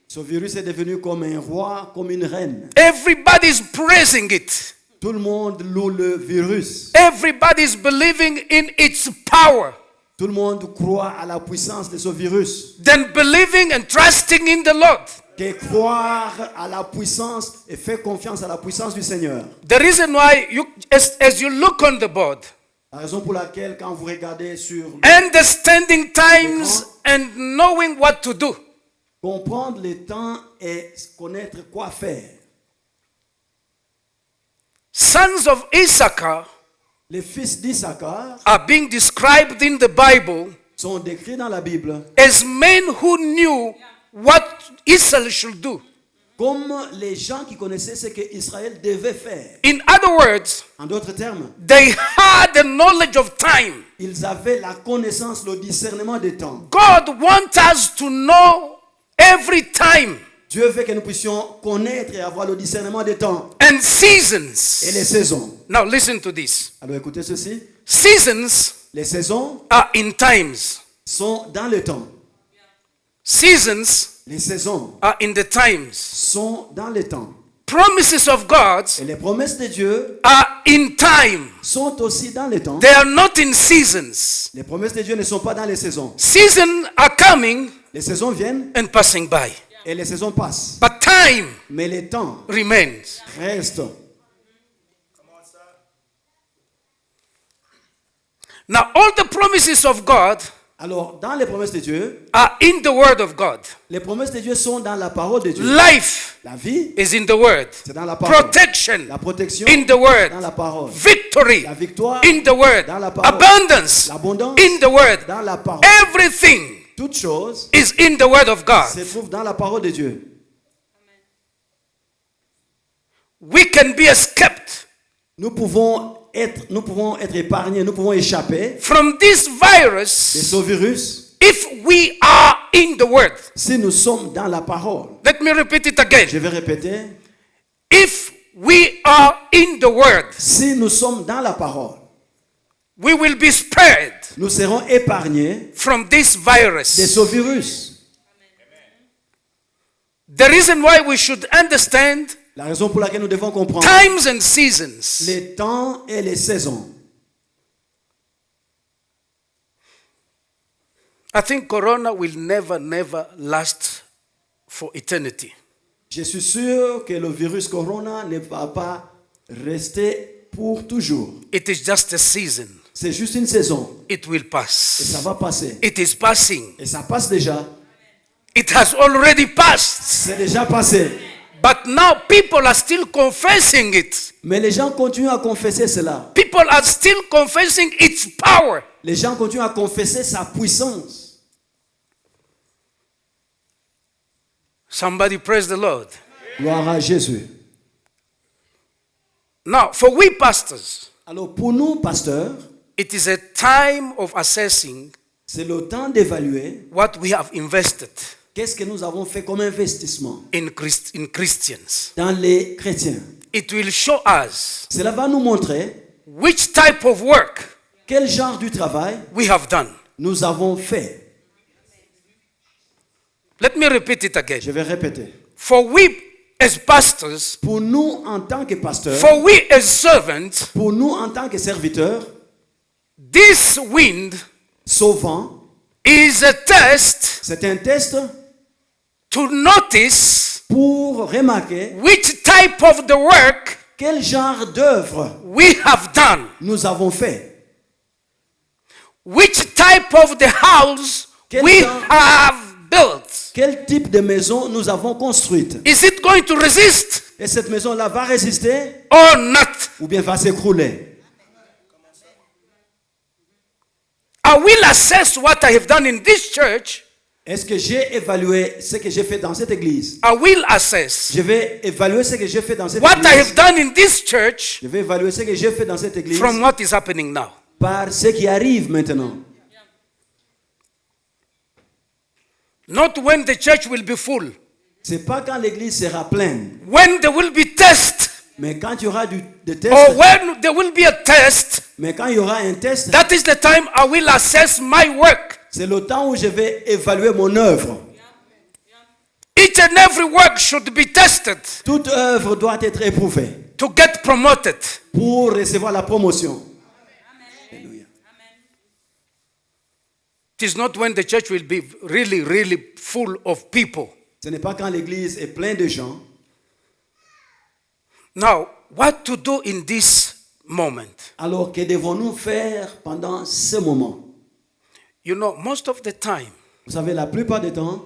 E: Ce virus est devenu comme un roi, comme une reine.
C: Everybody's praising it.
E: Tout le monde loue le virus.
C: Everybody's believing in its power.
E: Tout le monde croit à la puissance de ce virus.
C: Then believing and trusting in the Lord.
E: Que croire à la puissance et faire confiance à la puissance du Seigneur.
C: The reason why as you look on the board,
E: La raison pour laquelle quand vous regardez sur
C: understanding times and knowing what to do,
E: comprendre les temps et connaître quoi faire.
C: sons of Issachar
E: Les fils d'Issachar
C: are being described in the Bible
E: sont décrits dans la Bible
C: as men who knew what Israel should do.
E: comme les gens qui connaissaient ce que Israël devait faire.
C: In other words,
E: En d'autres termes,
C: they had the knowledge of time.
E: ils avaient la connaissance, le discernement des temps.
C: God wants us to know every time
E: Dieu veut que nous puissions connaître et avoir le discernement des temps
C: and
E: et les
C: seasons.
E: saisons.
C: Now listen to this.
E: Alors écoutez ceci.
C: Seasons
E: Les saisons
C: are in times.
E: sont dans le temps.
C: Seasons
E: Les saisons
C: are in the times.
E: sont dans le temps.
C: Promises of God
E: Et les promesses de Dieu
C: are in time.
E: sont aussi dans le temps.
C: They are not in seasons.
E: Les promesses de Dieu ne sont pas dans les saisons.
C: Seasons are coming
E: Les saisons viennent
C: and passing by.
E: et les saisons passent.
C: But time
E: Mais le temps
C: remains.
E: reste.
C: Now, all the promises of God
E: Alors, dans les promesses de Dieu,
C: are in the Word of God.
E: les promesses de Dieu sont dans la parole de Dieu.
C: Life
E: La vie,
C: is in the Word.
E: c'est dans la parole.
C: Protection
E: La protection,
C: in the Word.
E: dans la parole.
C: Victory
E: La victoire,
C: in the Word.
E: dans la parole.
C: Abundance
E: L'abondance,
C: in the Word.
E: dans la parole.
C: Everything
E: Toutes choses
C: is in the Word of God.
E: se trouvent dans la parole de Dieu.
C: We can be escaped
E: Nous pouvons être épargnés, nous pouvons échapper
C: from this
E: de
C: virus
E: ce virus
C: if we are in the Word.
E: si nous sommes dans la parole.
C: Let me repeat it again.
E: Je vais répéter.
C: If we are in the Word,
E: Si nous sommes dans la parole,
C: we will be spared
E: nous serons épargnés
C: from this
E: de
C: virus.
E: ce virus.
C: The reason why we should understand
E: La raison pour laquelle nous devons comprendre
C: times and seasons.
E: les temps et les saisons.
C: I think Corona will never last for eternity.
E: Je suis sûr que le virus Corona ne va pas rester pour toujours.
C: It is just a season.
E: C'est juste une saison
C: It will
E: et
C: pass.
E: ça va passer.
C: It is passing.
E: Et ça passe déjà.
C: It has already passed.
E: C'est déjà passé.
C: But now people are still confessing it.
E: Mais les gens continuent à confesser cela.
C: People are still confessing its power.
E: Les gens continuent à confesser sa puissance.
C: Somebody praise the Lord.
E: Gloire à Jésus.
C: Now, for we pastors,
E: Alors pour nous, pasteurs,
C: it is a time of assessing
E: c'est le temps d'évaluer
C: what we have invested
E: qu'est-ce que nous avons fait comme investissement
C: in Christians.
E: dans les chrétiens.
C: It will show us
E: Cela va nous montrer
C: which type of work
E: quel genre de travail
C: we have done.
E: nous avons fait.
C: Let me repeat it again.
E: Je vais répéter.
C: For we as pastors,
E: Pour nous en tant que pasteurs,
C: for we as servants,
E: pour nous en tant que serviteurs,
C: this wind
E: ce vent,
C: is a test
E: c'est un test
C: to notice
E: pour remarquer
C: which type of the work
E: quel genre d'œuvre
C: we have done,
E: nous avons fait.
C: which type of the house
E: Quel
C: we
E: genre-
C: have built.
E: Quel type de maison nous avons construite.
C: Is it going to resist
E: Et cette maison-là va résister
C: or not?
E: ou bien va s'écrouler.
C: I will assess what I have done in this church.
E: Est-ce que j'ai évalué ce que j'ai fait dans cette église?
C: I will assess
E: Je vais évaluer ce que j'ai fait dans cette
C: what I have
E: église.
C: done in this church
E: Je vais évaluer ce que j'ai fait dans cette église
C: from what is happening now.
E: par ce qui arrive maintenant.
C: Not when the church will be full.
E: C'est pas quand l'église sera pleine,
C: When there will be test,
E: mais quand il y aura des tests,
C: or when there will be a test,
E: mais quand il y aura un test,
C: that is the time I will assess my work.
E: c'est le temps où je vais évaluer mon œuvre.
C: Each and every work should be tested
E: Toute œuvre doit être éprouvée
C: to get promoted.
E: pour recevoir la promotion. Alléluia.
C: It is not when the church will be really full of people.
E: Ce n'est pas quand l'église est pleine de gens.
C: Now, what to do in this moment?
E: Alors que devons-nous faire pendant ce moment?
C: You know, most of the time,
E: Vous savez, la plupart du temps,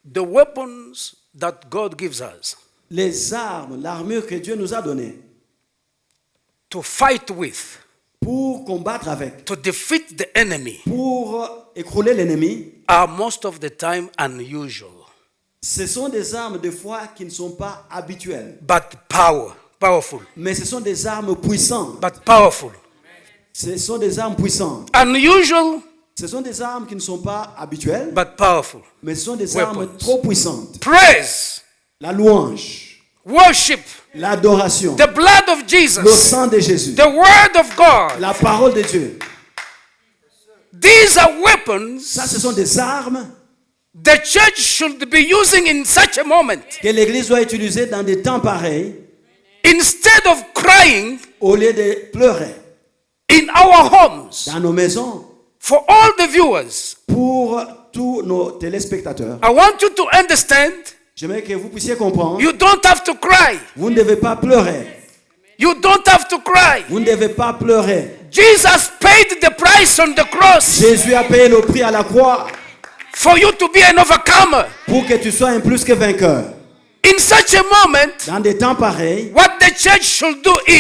C: the weapons that God gives us
E: les armes, l'armure que Dieu nous a donnée
C: to fight with,
E: pour combattre avec,
C: to defeat the enemy,
E: pour écrouler l'ennemi,
C: are most of the time unusual,
E: ce sont des armes de foi qui ne sont pas habituelles.
C: but powerful,
E: Mais ce sont des armes puissantes.
C: but powerful.
E: Ce sont des armes puissantes.
C: Unusual,
E: Ce sont des armes qui ne sont pas habituelles,
C: but powerful.
E: mais ce sont des
C: Weapons.
E: armes trop puissantes.
C: Praise,
E: La louange,
C: worship,
E: l'adoration,
C: the blood of
E: le
C: Jesus,
E: sang de Jésus,
C: the word of God.
E: la parole de Dieu.
C: These are weapons
E: Ça, ce sont des armes
C: the church should be using in such a moment.
E: que l'Église doit utiliser dans des temps pareils
C: Instead of crying
E: au lieu de pleurer
C: in our homes,
E: dans nos maisons.
C: for all the viewers,
E: Pour tous nos téléspectateurs,
C: I want you to understand
E: j'aimerais que vous puissiez comprendre,
C: you don't have to cry.
E: vous ne devez pas pleurer.
C: You don't have to cry.
E: Vous ne devez pas pleurer.
C: Jesus paid the price on the cross
E: Jésus a payé le prix à la croix
C: for you to be an overcomer.
E: pour que tu sois un plus que vainqueur.
C: In such a moment,
E: Dans des temps pareils,
C: what the church should do
E: ce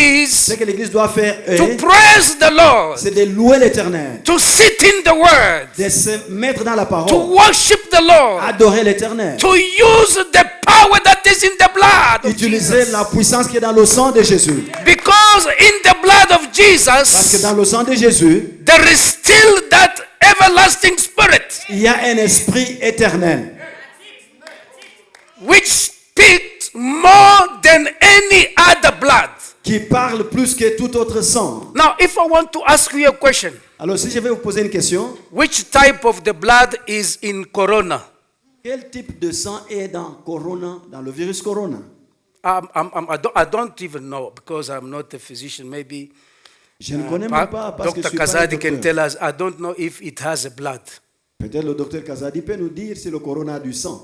C: is
E: que l'Église doit faire,
C: to praise the Lord,
E: c'est de louer l'Éternel,
C: to sit in the Word,
E: de se mettre dans la
C: to
E: parole,
C: worship the Lord,
E: adorer l'Éternel,
C: to use the power that is in the blood of
E: utiliser
C: Jesus.
E: la puissance qui est dans le sang de Jésus.
C: Because in the blood of
E: Parce que
C: Jesus,
E: dans le sang de Jésus,
C: there is still that everlasting spirit
E: il y a un esprit éternel
C: which speaks more than any other blood.
E: qui parle plus que tout autre sang.
C: Now, if I want to ask you a question,
E: Alors si je vais vous poser une question,
C: which type of the blood is in corona?
E: quel type de sang est dans Corona, dans le virus Corona?
C: I don't even know because I'm not a physician. Maybe
E: Je ne connais même pas parce que je
C: Dr.
E: suis pas un
C: Kazadi can
E: docteur.
C: tell us. I don't know if it has a blood.
E: Peut-être le docteur Kazadi peut nous dire si le Corona a du sang.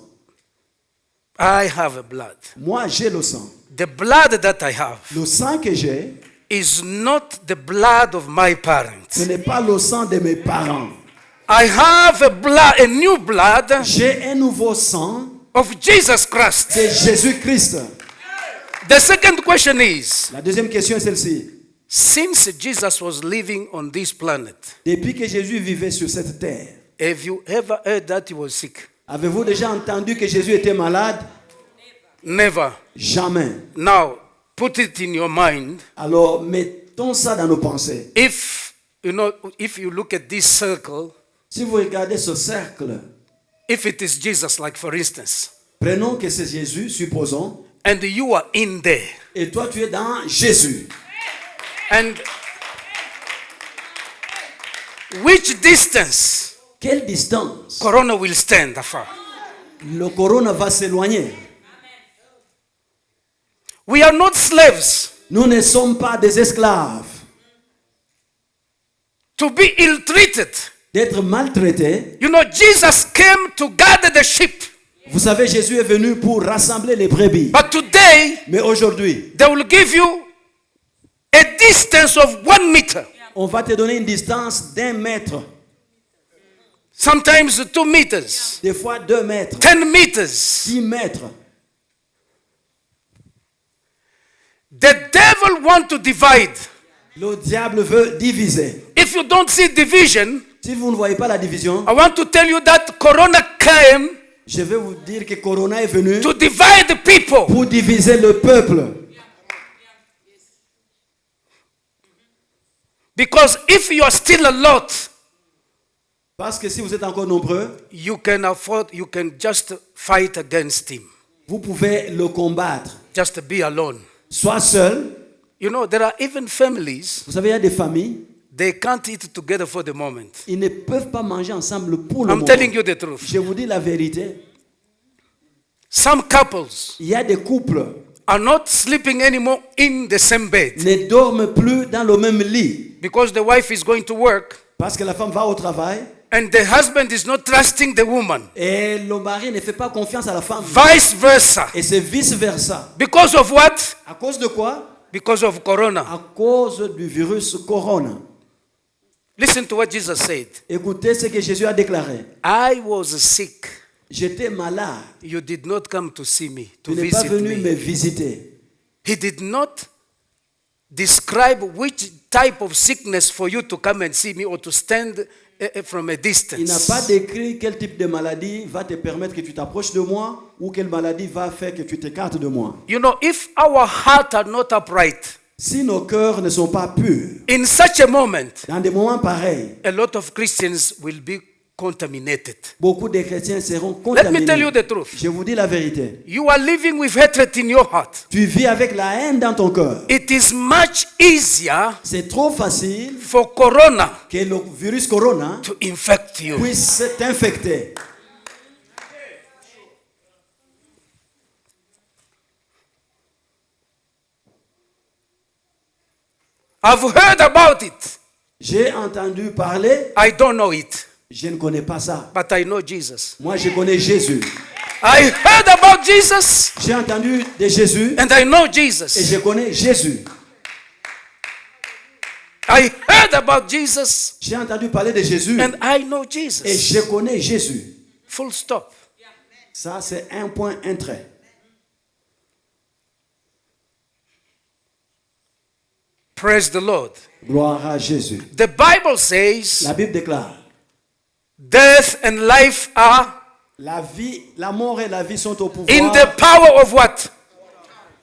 C: I have a blood.
E: Moi, j'ai le sang.
C: The blood that I have
E: Le sang que j'ai,
C: is not the blood of my
E: ce
C: parents.
E: n'est pas le sang de mes parents.
C: I have a new blood
E: J'ai un nouveau sang
C: of Jesus Christ.
E: de Jésus-Christ.
C: The second question is,
E: La deuxième question est celle-ci.
C: since Jesus was living on this planet,
E: Depuis que Jésus vivait sur cette terre,
C: have you ever heard that he was sick?
E: avez-vous déjà entendu que Jésus était malade?
C: Never.
E: Jamais.
C: Now, put it in your mind.
E: Alors, mettons ça dans nos pensées.
C: If you look at this circle,
E: Si vous regardez ce cercle,
C: if it is Jesus, like for instance,
E: prenons que c'est Jésus, supposons,
C: and you are in there,
E: et toi tu es dans Jésus.
C: and which distance
E: Quelle distance
C: Corona will stand afar?
E: le Corona va s'éloigner?
C: We are not slaves
E: Nous ne sommes pas des esclaves.
C: to be ill-treated.
E: D'être maltraités.
C: You know, Jesus came to gather the sheep,
E: Vous savez, Jésus est venu pour rassembler les brebis.
C: but today
E: Mais aujourd'hui,
C: they will give you a distance of 1 meter,
E: on va te donner une distance d'1 mètre,
C: sometimes 2 meters,
E: des fois 2 mètres,
C: 10 meters.
E: 6 mètres.
C: The devil wants to divide.
E: Le diable veut diviser.
C: If you don't see division,
E: Si vous ne voyez pas la division,
C: I want to tell you that Corona came
E: je vais vous dire que Corona est venu
C: to divide the people.
E: pour diviser le peuple.
C: Because if you are still a lot,
E: Parce que si vous êtes encore nombreux,
C: you can just fight against him.
E: vous pouvez le combattre.
C: Just be alone.
E: Soit seul.
C: You know, there are even families,
E: Vous savez, il y a des familles,
C: they can't eat together for the moment.
E: ils ne peuvent pas manger ensemble pour le
C: I'm
E: moment.
C: telling you the truth.
E: Je vous dis la vérité.
C: Some couples
E: Il y a des couples
C: are not sleeping anymore in the same bed
E: ne dorment plus dans le même lit
C: because the wife is going to work
E: parce que la femme va au travail
C: and the husband is not trusting the woman.
E: et le mari ne fait pas confiance à la femme.
C: Vice versa.
E: Et c'est vice versa.
C: Because of what?
E: À cause de quoi?
C: Because of Corona.
E: À cause du virus Corona.
C: Listen to what Jesus said.
E: Écoutez ce que Jésus a déclaré.
C: I was sick.
E: J'étais malade.
C: You did not come to see me, to
E: Tu n'es pas
C: visit
E: venu me
C: me.
E: visiter.
C: He did not describe which type of sickness for you to come and see me or to stand from a
E: Il n'a
C: distance.
E: pas décrit quel type de maladie va te permettre que tu t'approches de moi ou quelle maladie va faire que tu t'écartes de moi.
C: You know, if our hearts are not upright,
E: Si nos cœurs ne sont pas purs,
C: in such a moment,
E: dans des moments pareils,
C: a lot of Christians will be contaminated.
E: beaucoup de chrétiens seront
C: Let me
E: contaminés.
C: tell you the truth.
E: Je vous dis la vérité.
C: You are living with hatred in your heart.
E: Tu vis avec la haine dans ton cœur.
C: It is much easier
E: C'est trop facile
C: for Corona
E: que le virus Corona
C: to infect you.
E: puisse t'infecter.
C: I've heard about it.
E: J'ai entendu parler,
C: I don't know it,
E: je ne connais pas ça.
C: but I know Jesus.
E: Moi, je connais Jésus.
C: I heard about Jesus
E: J'ai entendu de Jésus
C: and I know
E: et
C: Jesus.
E: je connais Jésus.
C: I heard heard about Jesus
E: J'ai entendu parler de Jésus
C: and I know
E: et
C: Jesus.
E: je connais Jésus.
C: Full stop.
E: Ça, c'est un point, un trait.
C: Praise the Lord.
E: Gloire à Jésus.
C: The Bible says
E: La Bible déclare,
C: death and life are
E: la vie, la mort et la vie sont au pouvoir.
C: in the power of what?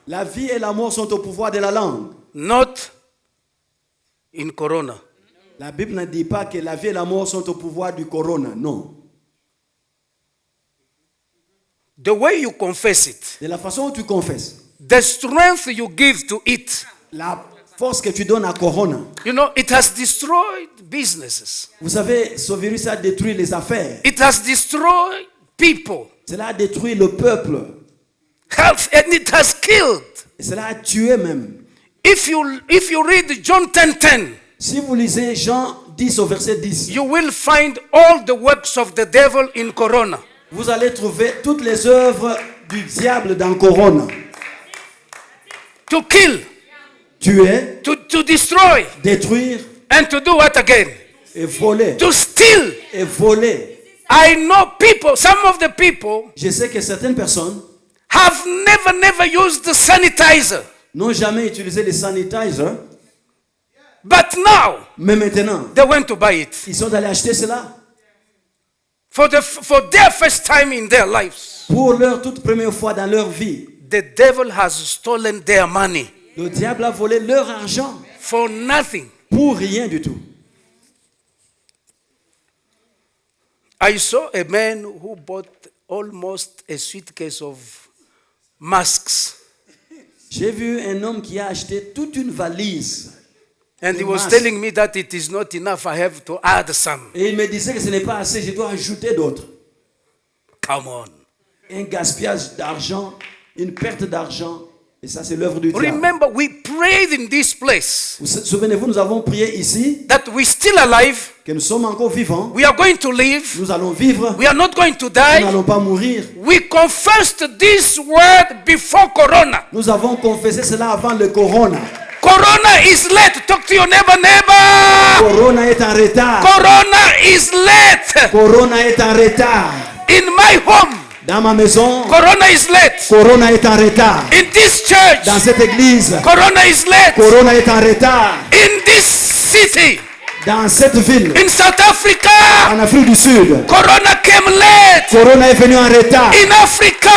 E: La vie et la mort sont au pouvoir de la langue.
C: Not in corona.
E: La Bible ne dit pas que la vie et la mort sont au pouvoir du corona. Non.
C: The way you confess it,
E: De la façon où tu confesses,
C: the strength you give to it,
E: la force que tu donnes à corona.
C: you know, it has destroyed businesses.
E: Vous savez, ce virus a détruit les affaires.
C: It has destroyed people,
E: Cela a détruit le peuple.
C: health, and it has killed.
E: Et cela a tué même.
C: If you read John 10:10,
E: Si vous lisez Jean 10 au verset 10,
C: you will find all the works of the devil in corona.
E: vous allez trouver toutes les œuvres du diable dans corona.
C: To kill,
E: Tuer,
C: to destroy,
E: détruire
C: and to do what again?
E: et voler.
C: To steal.
E: Et voler.
C: I know people, some of the people
E: Je sais que certaines personnes
C: have never used the sanitizer.
E: n'ont jamais utilisé les sanitizers,
C: But now
E: mais maintenant,
C: they went to buy it
E: ils sont allés acheter cela
C: for their first time in their lives.
E: pour leur toute première fois dans leur vie.
C: The devil has stolen their money
E: Le diable a volé leur argent
C: for nothing.
E: pour rien du tout.
C: I saw a man who bought almost a suitcase of masks,
E: J'ai vu un homme qui a acheté toute une valise.
C: and he was
E: Masks.
C: telling me that it is not enough. I have to add some.
E: Et il me disait que ce n'est pas assez, je dois ajouter d'autres.
C: Come on.
E: Un gaspillage d'argent, une perte d'argent. Et ça, c'est l'œuvre du diable.
C: Remember, we prayed in this place
E: Vous souvenez-vous, nous avons prié ici
C: that we're still alive.
E: que nous sommes encore vivants.
C: We are going to live.
E: Nous allons vivre.
C: We are not going to
E: Nous
C: die.
E: n'allons pas mourir.
C: We confessed this word before Corona.
E: Nous avons confessé cela avant le corona.
C: Corona is late. Talk to your neighbor.
E: Corona est en retard.
C: Corona is late.
E: Corona est en retard.
C: In my home,
E: Dans ma maison,
C: Corona is late.
E: Corona est en retard.
C: In this church,
E: Dans cette église,
C: Corona is late.
E: Corona est en retard.
C: In this city,
E: Dans cette ville,
C: in South Africa,
E: en Afrique du Sud,
C: Corona came late.
E: Corona est venu en retard.
C: In
E: En
C: Africa,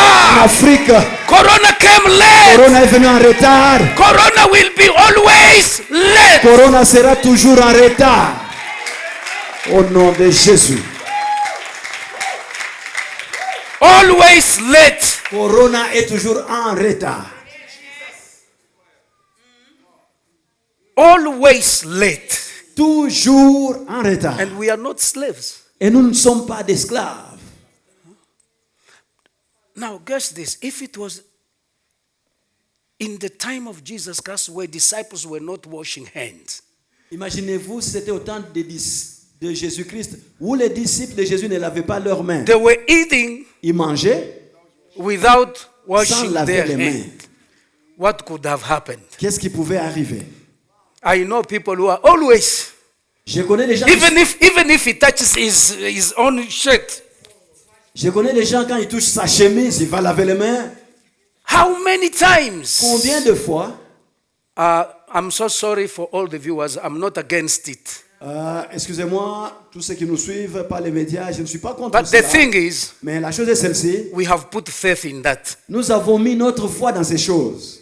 E: Afrique,
C: Corona came late.
E: Corona est venu en retard.
C: Corona will be always late.
E: Corona sera toujours en retard. Au nom de Jésus.
C: Always late.
E: Corona est toujours en retard.
C: Always late.
E: Toujours en retard.
C: And we are not slaves.
E: Et nous ne sommes pas d'esclaves.
C: Now, guess this. If it was in the time of Jesus Christ where disciples were not washing hands,
E: Imaginez-vous, c'était au temps de Jésus-Christ où les disciples de Jésus ne lavaient pas leurs mains.
C: they were eating
E: Ils mangeaient
C: without
E: sans
C: washing
E: laver
C: their
E: les mains.
C: hands. What could have happened?
E: Qu'est-ce qui pouvait arriver?
C: I know people who are always,
E: Je connais les gens.
C: even if he touches his own shirt.
E: Je connais les gens quand ils touchent sa chemise, il va laver les mains.
C: How many times?
E: Combien de fois?
C: I'm so sorry for all the viewers. I'm not against it.
E: Excusez-moi, tous ceux qui nous suivent par les médias, je ne suis pas contre
C: But the
E: cela.
C: thing is,
E: Mais la chose est celle-ci.
C: we have put faith in that.
E: Nous avons mis notre foi dans ces choses.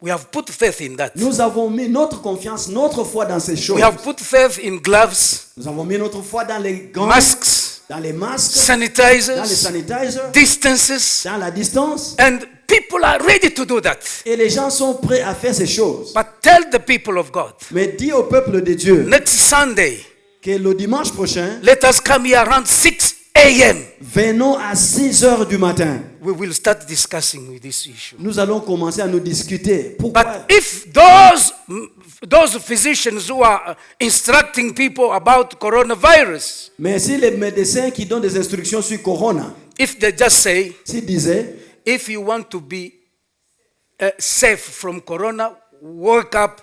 C: We have put faith in that.
E: Nous avons mis notre confiance, notre foi dans ces choses.
C: We have put faith in gloves,
E: Nous avons mis notre foi dans les gants,
C: masks,
E: dans les masques, dans les
C: sanitizers,
E: sanitizers,
C: distances,
E: dans la distance.
C: and people are ready to do that.
E: Et les gens sont prêts à faire ces choses.
C: But tell the people of God,
E: Mais dis au peuple de Dieu
C: next Sunday,
E: que le dimanche prochain,
C: let us come here around 6 a.m.
E: venons à 6 heures du matin.
C: We will start discussing with this issue.
E: Nous allons commencer à nous discuter. Pourquoi?
C: But if those physicians who are instructing people about coronavirus,
E: Mais si les médecins qui donnent des instructions sur Corona,
C: if they just say,
E: s'ils disaient,
C: if you want to be safe from corona, wake up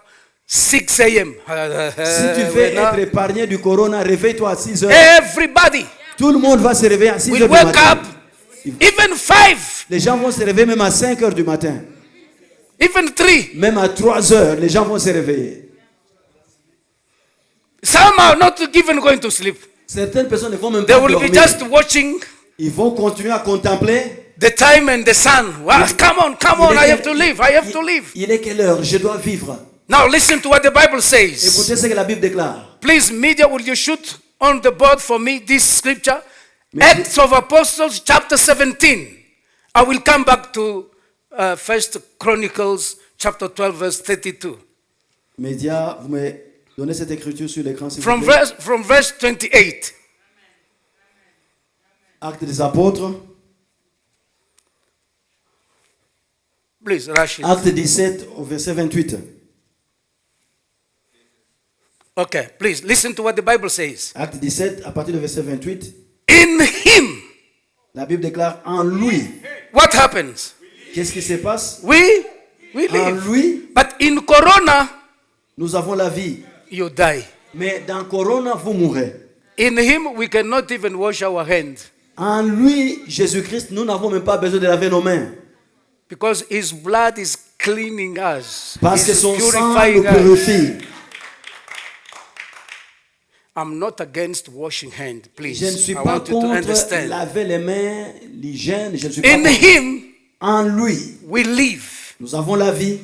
C: 6 a.m.
E: Si tu veux être épargné du corona, réveille-toi à 6 heures.
C: Everybody
E: Tout le monde va se réveiller à 6
C: will
E: heures du
C: wake
E: matin.
C: up, even 5,
E: Les gens vont se réveiller même à 5 heures du matin.
C: even 3.
E: Même à 3 heures, les gens vont se réveiller.
C: Some are not even going to sleep.
E: Certaines personnes ne vont même
C: They
E: pas
C: will be
E: dormir.
C: just watching
E: Ils vont continuer à contempler.
C: the time and the sun. Wow, come on, I have to leave, I have to leave.
E: Il est quelle heure? Je dois vivre.
C: Now listen to what the Bible says.
E: Écoutez ce que la Bible déclare.
C: Please, media, will you shoot on the board for me this scripture?
E: Merci.
C: Acts of Apostles, chapter 17. I will come back to 1 Chronicles, chapter 12, verse 32.
E: Média, vous me donnez cette écriture sur l'écran, s'il vous plaît.
C: From verse 28.
E: Actes des apôtres,
C: Please, rush it.
E: acte 17 au verset 28.
C: Okay, please, listen to what the Bible says.
E: Acte 17, à partir du verset 28.
C: In him,
E: La Bible déclare en lui.
C: what happens?
E: Qu'est-ce qui se passe?
C: We
E: En
C: live.
E: lui,
C: But in Corona,
E: nous avons la vie.
C: you die.
E: Mais dans Corona, vous mourrez.
C: In him, we cannot even wash our hands
E: En lui, Jésus-Christ, nous n'avons même pas besoin de laver nos mains.
C: because his blood is cleaning us.
E: Parce que
C: He's
E: son sang
C: purifying
E: nous
C: us.
E: purifie.
C: I'm not against washing hands, please.
E: Je ne suis
C: I
E: pas
C: want you to
E: contre
C: understand.
E: laver les mains, l'hygiène. Je ne suis pas
C: In
E: contre.
C: him,
E: En lui,
C: we live
E: nous avons la vie.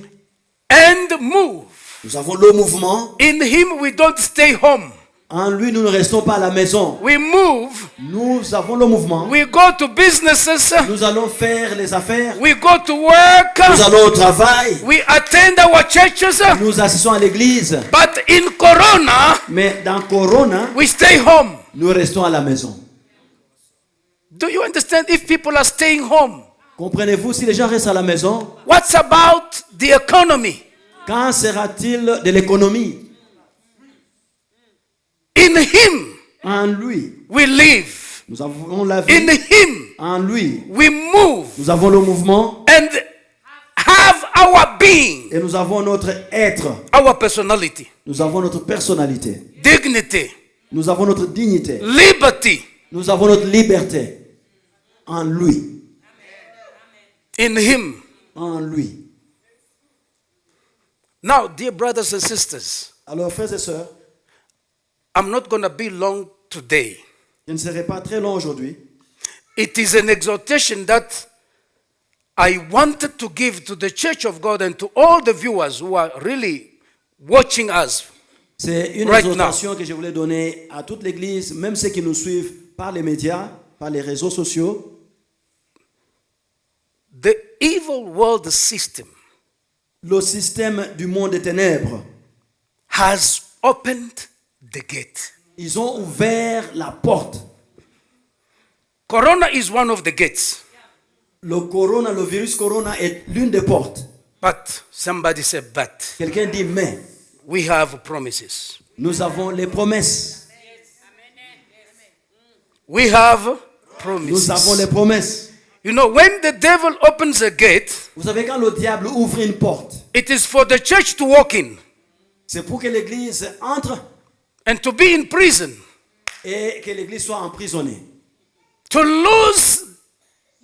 C: and move.
E: Nous avons le mouvement.
C: In him, we don't stay home.
E: En lui, nous ne restons pas à la maison.
C: We move.
E: Nous avons le mouvement.
C: We go to businesses.
E: Nous allons faire les affaires.
C: We go to work.
E: Nous allons au travail.
C: We attend our churches.
E: Nous assistons à l'église.
C: But in Corona,
E: Mais dans Corona,
C: we stay home.
E: nous restons à la maison.
C: Do you understand? If people are staying home,
E: Comprenez-vous, si les gens restent à la maison,
C: what's about the economy?
E: quand sera-t-il de l'économie?
C: In him,
E: En lui,
C: we live.
E: nous avons la
C: In
E: vie.
C: him,
E: En lui,
C: we move
E: nous avons le mouvement
C: and have our being,
E: et nous avons notre être.
C: our personality,
E: Nous avons notre personnalité.
C: dignity,
E: Nous avons notre dignité.
C: liberty.
E: Nous avons notre liberté. En lui.
C: In him.
E: En lui.
C: Now, dear brothers and sisters,
E: Alors, frères et sœurs,
C: I'm not going to be long today.
E: je ne serai pas très long aujourd'hui.
C: It is an exhortation that I wanted to give to the Church of God and to all the viewers who are really watching us.
E: C'est une
C: Right
E: exhortation que je voulais donner à toute l'Église, même ceux qui nous suivent par les médias, par les réseaux sociaux.
C: The evil world system
E: Le système du monde des ténèbres,
C: has opened the gate.
E: ils ont ouvert la porte.
C: Corona is one of the gates.
E: Le virus corona est l'une des portes.
C: But somebody said, but
E: Quelqu'un dit, mais
C: we have promises.
E: nous avons les promesses.
C: We have
E: Nous avons les
C: promises.
E: promesses.
C: You know, when the devil opens a gate,
E: Vous savez, quand le diable ouvre une porte,
C: it is for the church to walk in
E: c'est pour que l'Église entre
C: and to be in prison,
E: et que l'Église soit emprisonnée.
C: to lose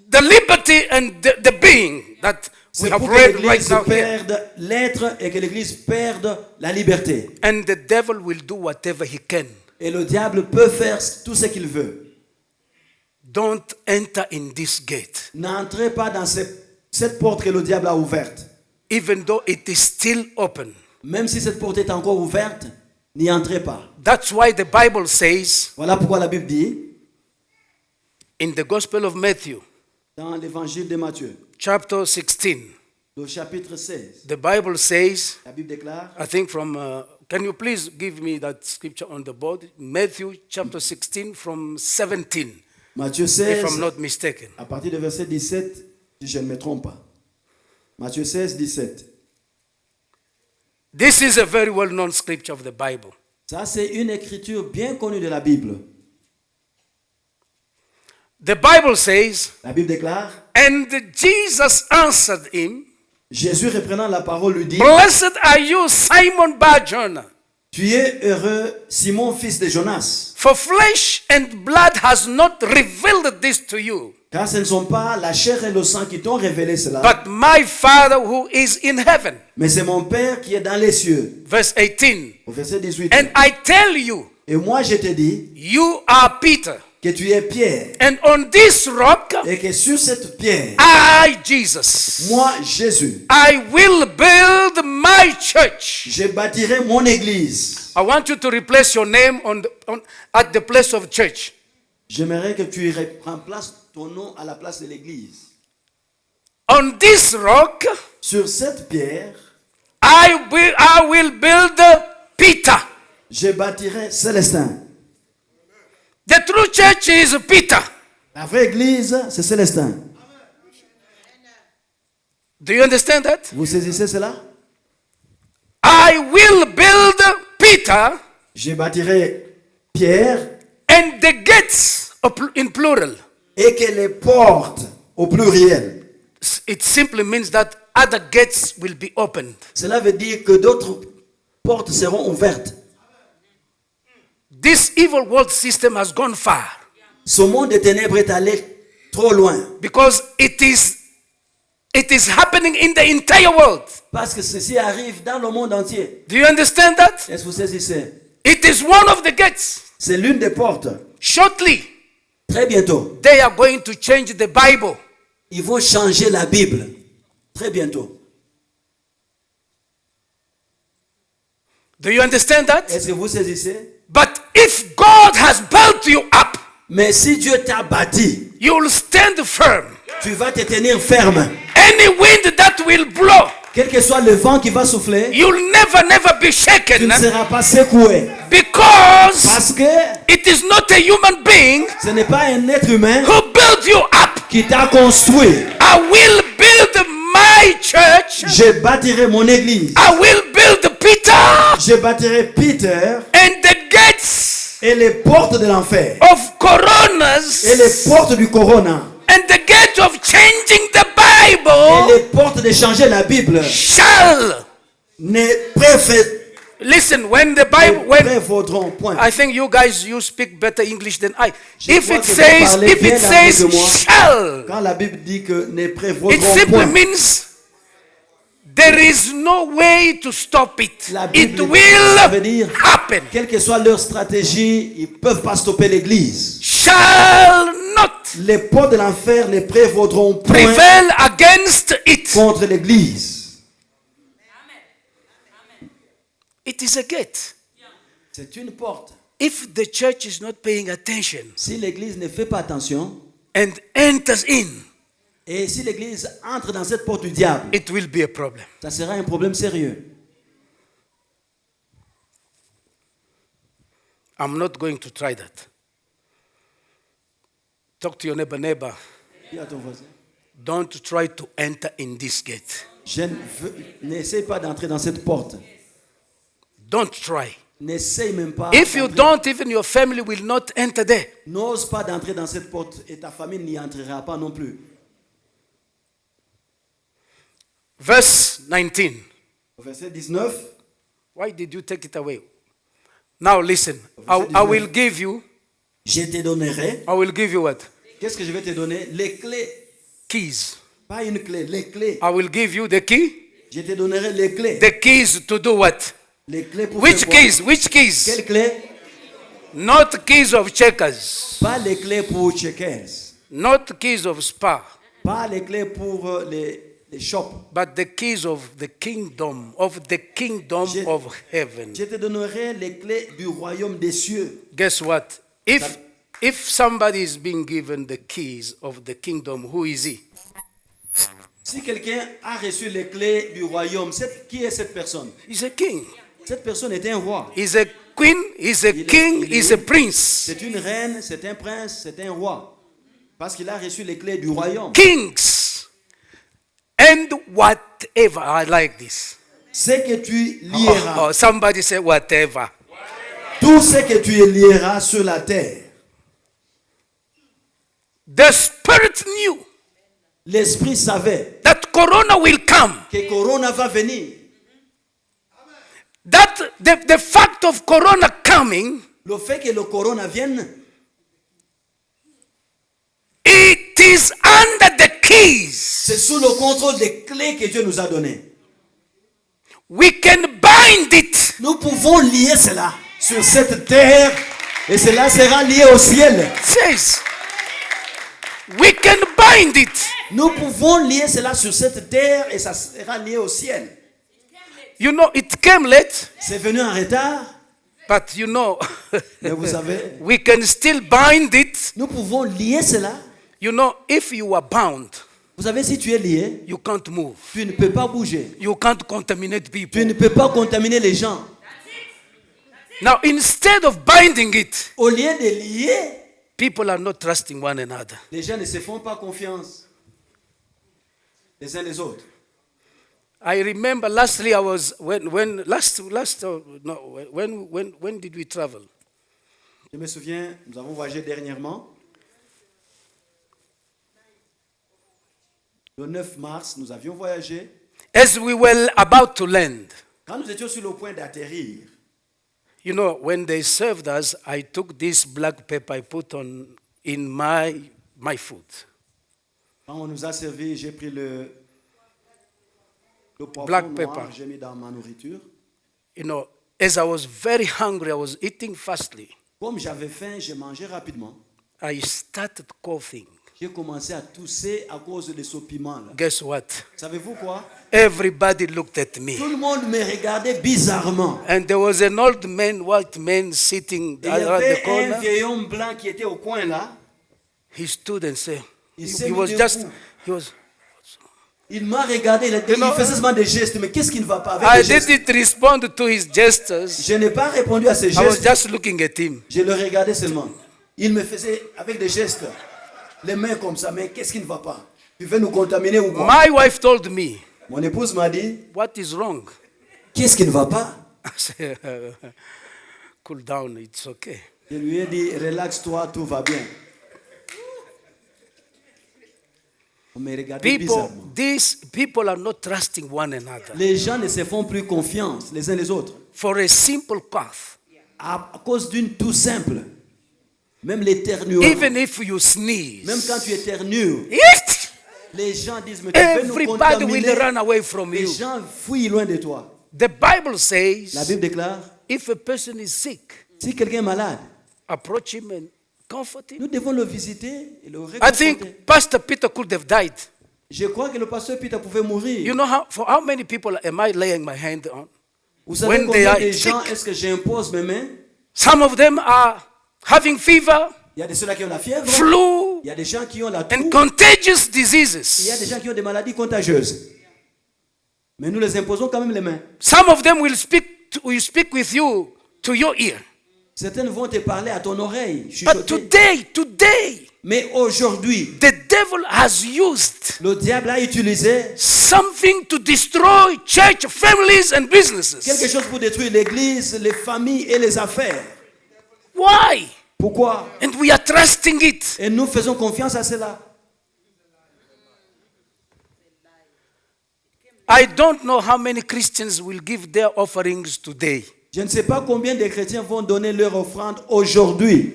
C: the liberty and the being that we
E: C'est
C: have
E: pour que
C: read right
E: l'Église
C: now here.
E: perde l'être et que l'Église perde la liberté.
C: And the devil will do whatever he can.
E: Et le diable peut faire tout ce qu'il veut.
C: Don't enter in this gate,
E: N'entrez pas dans cette porte que le diable a ouverte.
C: even though it is still open.
E: Même si cette porte est encore ouverte, n'y entrez pas.
C: That's why the Bible says
E: Voilà pourquoi la Bible dit,
C: in the Gospel of Matthew,
E: dans l'évangile de Matthieu,
C: chapter 16,
E: au chapitre 16,
C: the Bible says,
E: la Bible déclare,
C: I think from, can you please give me that scripture on the board? Matthew chapter 16 from 17,
E: Matthieu
C: if
E: 16,
C: I'm not mistaken.
E: à partir du verset 17, si je ne me trompe pas. Matthieu 16, 17.
C: This is a very well-known scripture of the Bible.
E: Ça, c'est une écriture bien connue de la Bible.
C: The Bible says,
E: La Bible déclare,
C: and Jesus answered him,
E: Jésus reprenant la parole lui dit,
C: Blessed are you, Simon Bar-Jonah,
E: tu es heureux, Simon, fils de Jonas,
C: for flesh and blood has not revealed this to you,
E: car ce ne sont pas la chair et le sang qui t'ont révélé cela,
C: but my Father who is in heaven.
E: mais c'est mon Père qui est dans les cieux.
C: Verse 18.
E: Au verset 18.
C: And I tell you,
E: Et moi je te dis
C: you are Peter,
E: que tu es Pierre,
C: and on this rock,
E: et que sur cette pierre,
C: I, Jesus,
E: moi, Jésus,
C: I will build my church.
E: je bâtirai mon église.
C: I want you to replace your name at the place of church.
E: J'aimerais que tu remplaces ton nom à la place de l'église.
C: On this rock,
E: Sur cette pierre,
C: I will build Peter.
E: je bâtirai Célestin.
C: The true church is Peter.
E: La vraie église, c'est Célestin.
C: Do you understand that?
E: Vous saisissez cela?
C: I will build Peter,
E: Je bâtirai Pierre
C: and the gates in plural.
E: et que les portes au pluriel.
C: It simply means that other gates will be opened.
E: Cela veut dire que d'autres portes seront ouvertes.
C: This evil world system has gone far
E: Ce monde des ténèbres est allé trop loin.
C: because it is happening in the entire world.
E: Parce que ceci arrive dans le monde entier.
C: Do you understand that?
E: Est-ce que vous saisissez?
C: It is one of the gates.
E: C'est l'une des portes.
C: Shortly,
E: Très bientôt,
C: they are going to change the Bible.
E: ils vont changer la Bible. Très bientôt.
C: Do you understand that?
E: Est-ce que vous saisissez?
C: But if God has built you up,
E: Mais si Dieu t'a bâti,
C: you will stand firm.
E: tu vas te tenir ferme.
C: Any wind that will blow,
E: Quel que soit le vent qui va souffler,
C: you'll never be
E: tu
C: shaken
E: ne seras pas secoué.
C: because
E: Parce que
C: it is not a human being
E: ce n'est pas un être humain
C: who built you up.
E: qui t'a construit.
C: I will build my church.
E: Je bâtirai mon église.
C: I will build Peter,
E: Je bâtirai Peter
C: and the gates
E: et les portes de l'enfer.
C: of coronas
E: Et les portes du corona.
C: and the gate of changing the
E: Et
C: Bible
E: les portes de changer la Bible.
C: shall.
E: Ne
C: Listen, when the Bible, when
E: prévaudront point.
C: I think you guys you speak better English than I.
E: Je
C: If
E: crois
C: it
E: que vous
C: says,
E: parlez
C: if
E: bien
C: it
E: l'anglais
C: says
E: que moi.
C: shall,
E: Quand la Bible dit que ne
C: it
E: prévaudront
C: simply
E: point,
C: means there is no way to stop it.
E: la
C: It
E: Bible, ça veut
C: will
E: dire,
C: happen.
E: quelle que soit leur stratégie, ils ne peuvent pas stopper l'église.
C: Shall not
E: Les portes de l'enfer ne prévaudront point
C: prevail against it.
E: contre l'église.
C: It is a gate.
E: C'est une porte.
C: If the church is not paying attention
E: Si l'église ne fait pas attention,
C: and enters in,
E: et si l'église entre dans cette porte du diable,
C: it will be a problem.
E: ça sera un problème sérieux.
C: I'm not going to try that. Talk to your neighbor.
E: Dis à ton voisin,
C: Don't try to enter in this gate.
E: n'essaie pas d'entrer dans cette porte.
C: Don't try.
E: N'essaie même pas.
C: If you
E: d'entrer.
C: don't, even your family will not enter there.
E: N'ose pas d'entrer dans cette porte et ta famille n'y entrera pas non plus.
C: Verse 19.
E: Au verset 19,
C: Why did you take it away? Now listen. I will give you.
E: je te donnerai.
C: I will give you what?
E: Qu'est-ce que je vais te donner? Les clés.
C: Keys.
E: Pas une clé, les clés.
C: I will give you the key.
E: Je te donnerai les clés.
C: The keys to do what?
E: Les clés pour
C: Which
E: faire quoi?
C: keys? Which keys?
E: Quelles clés?
C: Not keys of checkers.
E: Pas les clés pour checkers.
C: Not keys of spa.
E: Pas les clés pour les shops.
C: But the keys of the kingdom of
E: Je-
C: of heaven.
E: Je te donnerai les clés du royaume des cieux.
C: Guess what? If somebody is being given the keys of the kingdom, who is he?
E: Si quelqu'un a reçu les clés du royaume, qui est cette personne?
C: He's a king.
E: Cette personne est un roi.
C: He's a queen. He's a king. He's a prince.
E: C'est une reine, c'est un prince, c'est un roi. Parce qu'il a reçu les clés du royaume.
C: Kings and whatever. I like this.
E: Ce que tu lieras,
C: Somebody say whatever.
E: tout ce que tu lieras sur la terre.
C: The Spirit knew
E: L'esprit savait
C: that corona will come.
E: que Corona va venir.
C: That the fact of corona coming,
E: Le fait que le Corona vienne,
C: it is under the keys.
E: c'est sous le contrôle des clés que Dieu nous a données.
C: We can bind it.
E: Nous pouvons lier cela sur cette terre et cela sera lié au ciel.
C: It says, we can bind it.
E: Nous pouvons lier cela sur cette terre et ça sera lié au ciel.
C: You know, it came late,
E: C'est venu en retard,
C: but you know,
E: mais vous savez,
C: we can still bind it.
E: nous pouvons lier cela.
C: You know, if you are bound,
E: Vous savez, si tu es lié,
C: you can't move.
E: tu ne peux pas bouger.
C: You can't contaminate people.
E: Tu ne peux pas contaminer les gens.
C: Now, instead of binding it,
E: Au lieu de lier,
C: people are not trusting one another.
E: les gens ne se font pas confiance les uns les autres.
C: I remember lastly I was when did we travel?
E: Je me souviens, nous avons voyagé dernièrement. Le 9 mars, nous avions voyagé.
C: As we were about to land,
E: Quand nous étions sur le point d'atterrir,
C: you know, when they served us, I took this black pepper I put on in my food.
E: quand on nous a servi, j'ai pris le poivron
C: Black
E: noir,
C: pepper.
E: j'ai mis dans ma nourriture.
C: You know, as I was very hungry, I was eating fastly.
E: Comme j'avais faim, j'ai mangé rapidement.
C: I started coughing.
E: J'ai commencé à tousser à cause de ce piment-là.
C: Guess what?
E: Savez-vous quoi?
C: Everybody looked at me.
E: Tout le monde me regardait bizarrement.
C: And there was an old man, white man, sitting
E: Et il y
C: around the
E: avait un
C: corner.
E: vieil homme blanc qui était au coin là.
C: He stood and said,
E: Il
C: he
E: s'est mis
C: was
E: debout.
C: just, he was,
E: Il m'a regardé, il
C: You know,
E: faisait seulement des gestes. Mais qu'est-ce qui ne va pas avec
C: I
E: les gestes?
C: didn't respond to his gestures.
E: Je n'ai pas répondu à ses
C: I was
E: gestes.
C: just looking at him.
E: Je le regardais seulement. Il me faisait avec des gestes, les mains comme ça. Mais qu'est-ce qui ne va pas? Tu veux nous contaminer ou quoi?
C: My wife told me,
E: Mon épouse m'a dit,
C: what is wrong?
E: qu'est-ce qui ne va pas?
C: I said, cool down, it's okay.
E: Je lui ai dit, relaxe-toi, tout va bien. On me regardait bizarrement.
C: These people are not trusting one another.
E: Les gens ne se font plus confiance les uns les autres.
C: For a simple cough,
E: À cause d'une tout simple. Même l'éternuement.
C: even if you sneeze,
E: Même quand tu éternues,
C: yes,
E: les gens disent, mais tu veux nous
C: everybody will
E: contaminer.
C: run away from
E: Les
C: you.
E: gens fuient loin de toi.
C: The Bible
E: La
C: says,
E: Bible déclare,
C: if a person is sick,
E: si quelqu'un est malade,
C: approach him and comfort him.
E: nous devons le visiter et le
C: I
E: réconforter.
C: think Pastor Peter could have died.
E: Je crois que le pasteur Peter pouvait mourir.
C: You know for how many people am I laying my hand on?
E: Vous savez
C: when they
E: combien
C: are
E: de gens
C: sick.
E: est-ce que j'impose mes mains?
C: Some of them are having fever,
E: Il y a de ceux-là qui ont la fièvre.
C: flu,
E: Il y a des gens qui ont la
C: and
E: toux.
C: contagious
E: Il y a
C: diseases.
E: des gens qui ont des maladies contagieuses. Mais nous les imposons quand même les mains.
C: Some of them will speak with you to your ear.
E: Certaines vont te parler à ton oreille,
C: But
E: chuchoter.
C: today,
E: Mais aujourd'hui,
C: the devil has used
E: le diable a utilisé
C: something to destroy church families and
E: quelque
C: businesses.
E: chose pour détruire l'église, les familles et les affaires.
C: Why?
E: Pourquoi?
C: And we are trusting it.
E: Et nous faisons confiance à cela.
C: I don't know how many Christians will give their offerings today.
E: Je ne sais pas combien de chrétiens vont donner leur offrande aujourd'hui.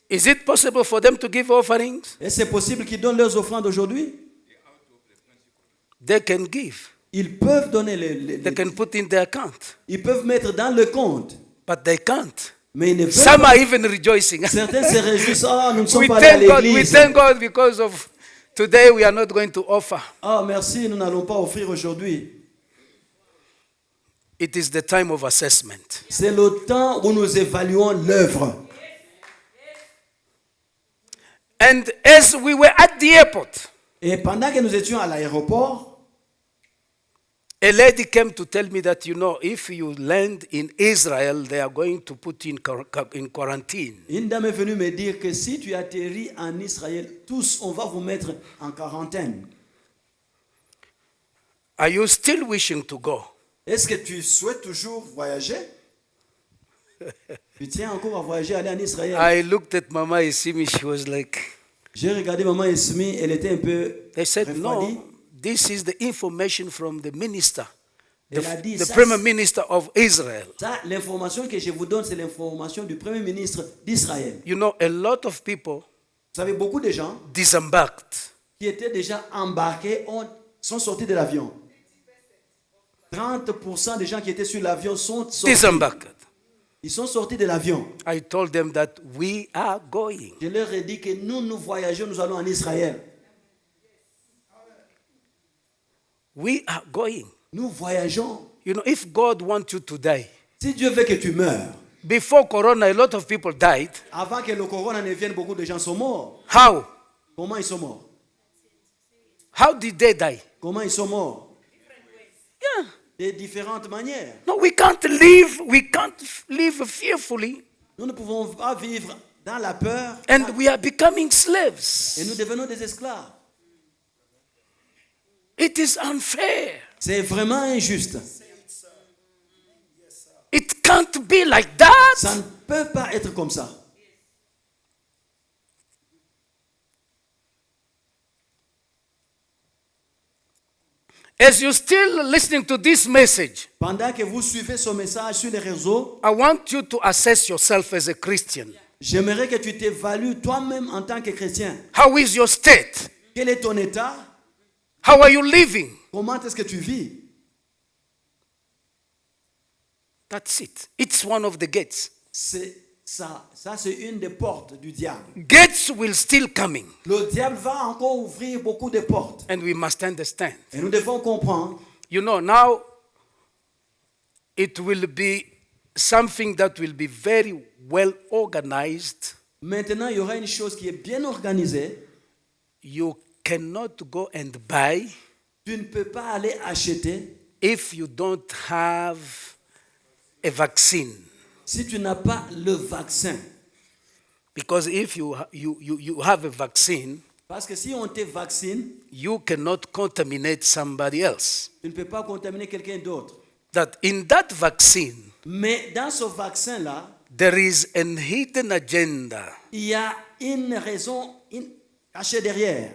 C: Is it possible for them to give offerings?
E: Est-ce possible qu'ils donnent leurs offrandes aujourd'hui?
C: They can give.
E: Ils peuvent donner
C: They can put in their account.
E: ils peuvent mettre dans le compte,
C: But they can't.
E: mais ils ne
C: Some
E: peuvent
C: are
E: pas.
C: even rejoicing.
E: Certains se réjouissent, ah, nous ne sommes
C: We
E: pas allés à
C: thank God. We
E: l'église.
C: thank God because of today we are not going to offer.
E: Ah, merci, nous n'allons pas offrir aujourd'hui.
C: It is the time of assessment.
E: C'est le temps où nous évaluons l'œuvre.
C: And as we were at the airport,
E: Et pendant que nous étions à l'aéroport,
C: a lady came to tell me that, you know, if you land in Israel, they are going to put you in quarantine.
E: une dame est venue me dire que si tu atterris en Israël, tous, on va vous mettre en quarantaine.
C: Are you still wishing to go?
E: Est-ce que tu souhaites toujours voyager? Tu tiens encore à voyager, aller en Israël?
C: I looked at Mama Isimi. She was like,
E: J'ai regardé maman Esmi, elle était un peu
C: They said,
E: refroidie.
C: no, this is the information from the minister,
E: Elle a dit,
C: the
E: ça,
C: prime minister of Israel.
E: ça, l'information que je vous donne, c'est l'information du Premier ministre d'Israël.
C: You know, a lot of people
E: Vous savez, beaucoup de gens
C: disembarked.
E: qui étaient déjà embarqués sont sortis de l'avion. 30% des gens qui étaient sur l'avion sont sortis.
C: Disembarked.
E: Ils sont sortis de l'avion.
C: I told them that we are going.
E: Je leur ai dit que nous voyageons, nous allons en Israël.
C: We are going.
E: Nous voyageons.
C: You know, if God wants you to die,
E: Si Dieu veut que tu meurs,
C: before Corona, a lot of people died.
E: avant que le corona ne vienne, beaucoup de gens sont morts.
C: How?
E: Comment ils sont morts?
C: How did they die?
E: Comment ils sont morts?
C: Yeah.
E: De différentes manières.
C: No, we can't live fearfully,
E: Nous ne pouvons pas vivre dans la peur
C: and we are becoming
E: et
C: slaves.
E: nous devenons des esclaves.
C: It is unfair.
E: C'est vraiment injuste.
C: It can't be like that.
E: Ça ne peut pas être comme ça.
C: As you're still listening to this message,
E: Pendant que vous suivez ce message sur les réseaux,
C: I want you to assess yourself as a Christian.
E: j'aimerais que tu t'évalues toi-même en tant que chrétien.
C: How is your state?
E: Quel est ton état?
C: How are you living?
E: Comment est-ce que tu vis?
C: That's it. It's one of the gates.
E: C'est ça. Ça, c'est une des portes du diable.
C: Gates will still coming,
E: Le diable va encore ouvrir beaucoup de portes.
C: and we must understand.
E: Et nous devons comprendre.
C: You know, now it will be something that will be very well organized.
E: Maintenant, il y aura une chose qui est bien organisée.
C: You cannot go and buy
E: Tu ne peux pas aller acheter
C: if you don't have a vaccine.
E: si tu n'as pas le vaccin.
C: Because if you have a vaccine,
E: Parce que si on te vaccine,
C: you cannot contaminate somebody else.
E: tu ne peux pas contaminer quelqu'un d'autre.
C: That in that vaccine,
E: Mais dans ce vaccin-là,
C: there is a hidden agenda.
E: il y a une raison cachée derrière.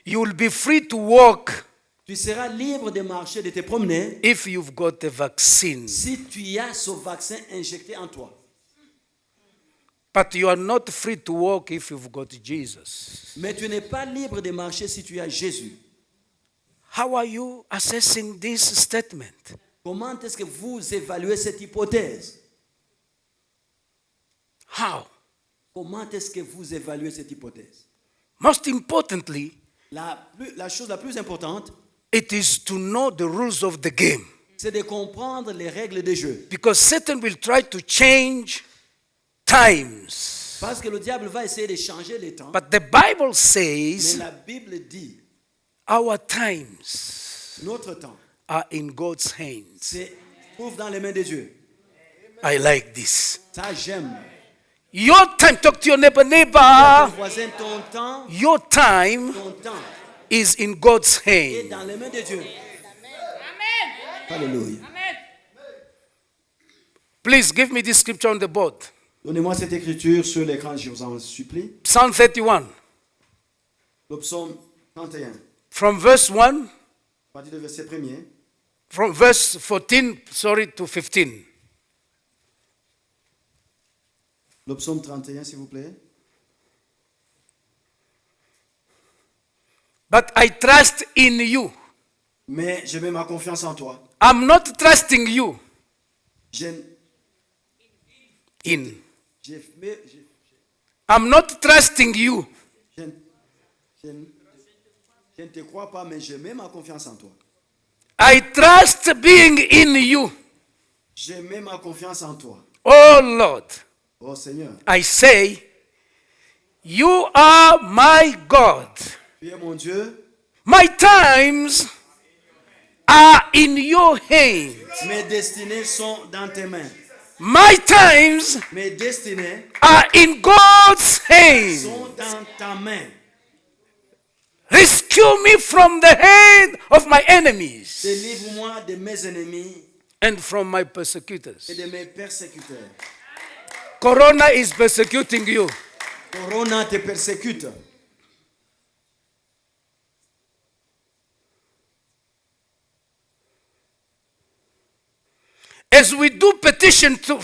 C: You will be free to walk
E: Tu seras libre de marcher, de te promener,
C: if you've got a vaccine.
E: si tu as ce vaccin injecté en toi.
C: But you are not free to walk if you've got Jesus.
E: Mais tu n'es pas libre de marcher si tu as Jésus.
C: How are you assessing this statement?
E: Comment est-ce que vous évaluez cette hypothèse?
C: How?
E: Comment est-ce que vous évaluez cette hypothèse?
C: Most importantly,
E: La chose la plus importante,
C: it is to know the rules of the game.
E: c'est de comprendre les règles du jeu.
C: Because Satan will try to change times.
E: Parce que le diable va essayer de changer les temps.
C: But the Bible
E: Mais
C: says
E: la Bible dit,
C: our times
E: notre temps,
C: are in God's hands.
E: c'est trouve dans les mains de Dieu.
C: I like this.
E: Ça, j'aime.
C: Your time, talk to your neighbor,
E: Ton
C: neighbor.
E: voisin, ton temps
C: is in God's
E: est
C: hand.
E: dans les mains de Dieu. Alléluia.
C: Please give me this scripture on the board.
E: Donnez-moi cette écriture sur l'écran, je vous en supplie.
C: Psalm 31,
E: Le psaume 31,
C: from verse 1,
E: à partir du verset 1er.
C: from verse 14, to 15.
E: Le psaume 31, s'il vous plaît.
C: But I trust in you.
E: Mais je mets ma confiance en toi.
C: I'm not trusting you
E: Je,
C: in.
E: je, mais
C: I'm not trusting you
E: je ne te crois pas, mais je mets ma confiance en toi.
C: I trust being in you.
E: Je mets ma confiance en toi.
C: Oh Lord,
E: Oh Seigneur,
C: I say, you are my God.
E: tu es mon Dieu.
C: My times are in your hands.
E: Mes destinées sont dans tes mains.
C: My times
E: Mes destinées
C: are in God's hands.
E: sont dans ta main.
C: Rescue me from the hand of my enemies
E: Délivre-moi de mes ennemis
C: and from my
E: et
C: persecutors.
E: de mes persécuteurs.
C: Corona is persecuting you.
E: Corona te persécute.
C: As we do petition to,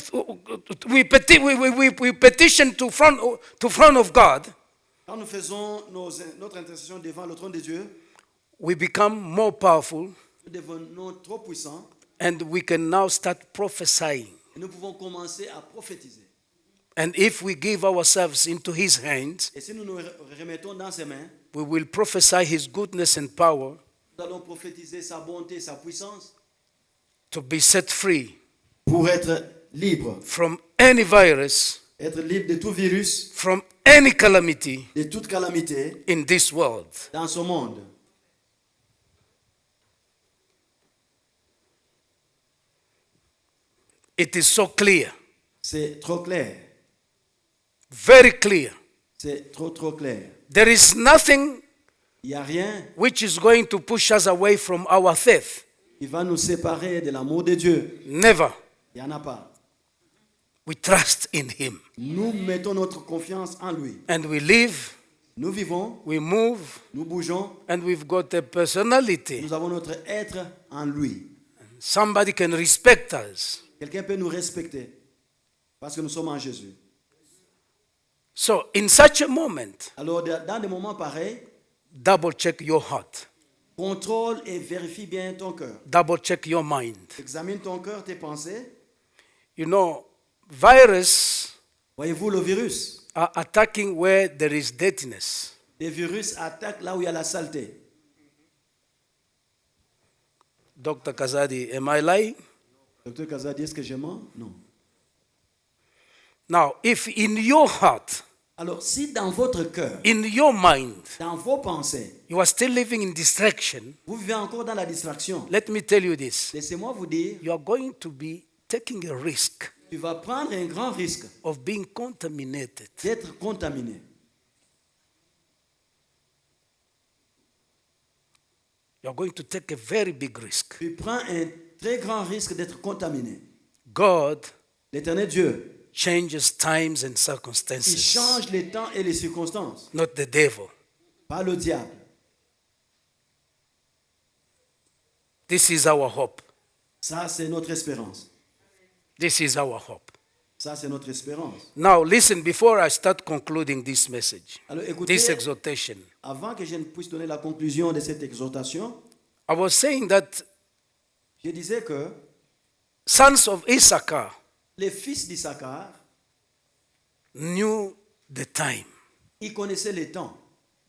C: we petition to front of God,
E: Quand nous faisons notre intercession devant le trône de Dieu,
C: we become more powerful,
E: nous devenons trop puissants
C: and we can now start prophesying.
E: et nous pouvons commencer à prophétiser.
C: And if we give ourselves into His hands,
E: Et si nous nous remettons dans ses mains,
C: we will prophesy His goodness and power
E: nous allons prophétiser sa bonté, sa puissance
C: to be set free
E: pour être libre.
C: from any virus,
E: Être libre de tout virus,
C: from any calamity
E: de toute calamité
C: in this world.
E: dans ce monde.
C: It is so clear,
E: C'est trop clair.
C: very clear.
E: C'est trop clair.
C: There is nothing
E: Il n'y a rien
C: which is going to push us away from our faith.
E: qui va nous séparer de l'amour de Dieu.
C: Never.
E: Il n'y en a pas.
C: We trust in Him.
E: Nous mettons notre confiance en lui.
C: And we live,
E: Nous vivons,
C: we move,
E: nous bougeons,
C: and we've got a personality.
E: nous avons notre être en lui.
C: Somebody can respect us.
E: Quelqu'un peut nous respecter parce que nous sommes en Jésus.
C: So, in such a moment,
E: Alors, dans des moments pareils,
C: double check your heart,
E: contrôle et vérifie bien ton cœur.
C: double check your mind.
E: Examine ton cœur, tes pensées.
C: You know, virus
E: Voyez-vous, le virus.
C: are attacking where there is dirtiness.
E: Les virus attaquent là où il y a la saleté.
C: Dr. Kazadi, am I lying?
E: Docteur Kazadi, est-ce que je mens? Non.
C: Now, if in your heart,
E: Alors, si dans votre cœur,
C: in your mind,
E: dans vos pensées,
C: you are still living in distraction,
E: vous vivez encore dans la distraction,
C: let me tell you this.
E: laissez-moi vous dire,
C: You are going to be taking a risk
E: tu vas prendre un grand risque
C: of being contaminated.
E: d'être contaminé.
C: You are going to take a very big risk.
E: Tu prends un très grand risque d'être contaminé.
C: God
E: L'éternel Dieu,
C: changes times and
E: il
C: circumstances,
E: change les temps et les circonstances,
C: not the devil.
E: pas le diable.
C: This is our hope.
E: Ça, c'est notre espérance.
C: This is our hope.
E: Ça, c'est notre espérance.
C: Now, listen, before I start concluding this message,
E: Alors, écoutez,
C: this exhortation,
E: avant que je ne puisse donner la conclusion de cette exhortation,
C: I was saying that
E: je disais que
C: sons of Issachar
E: les fils d'Issachar,
C: knew the time,
E: ils connaissaient les temps.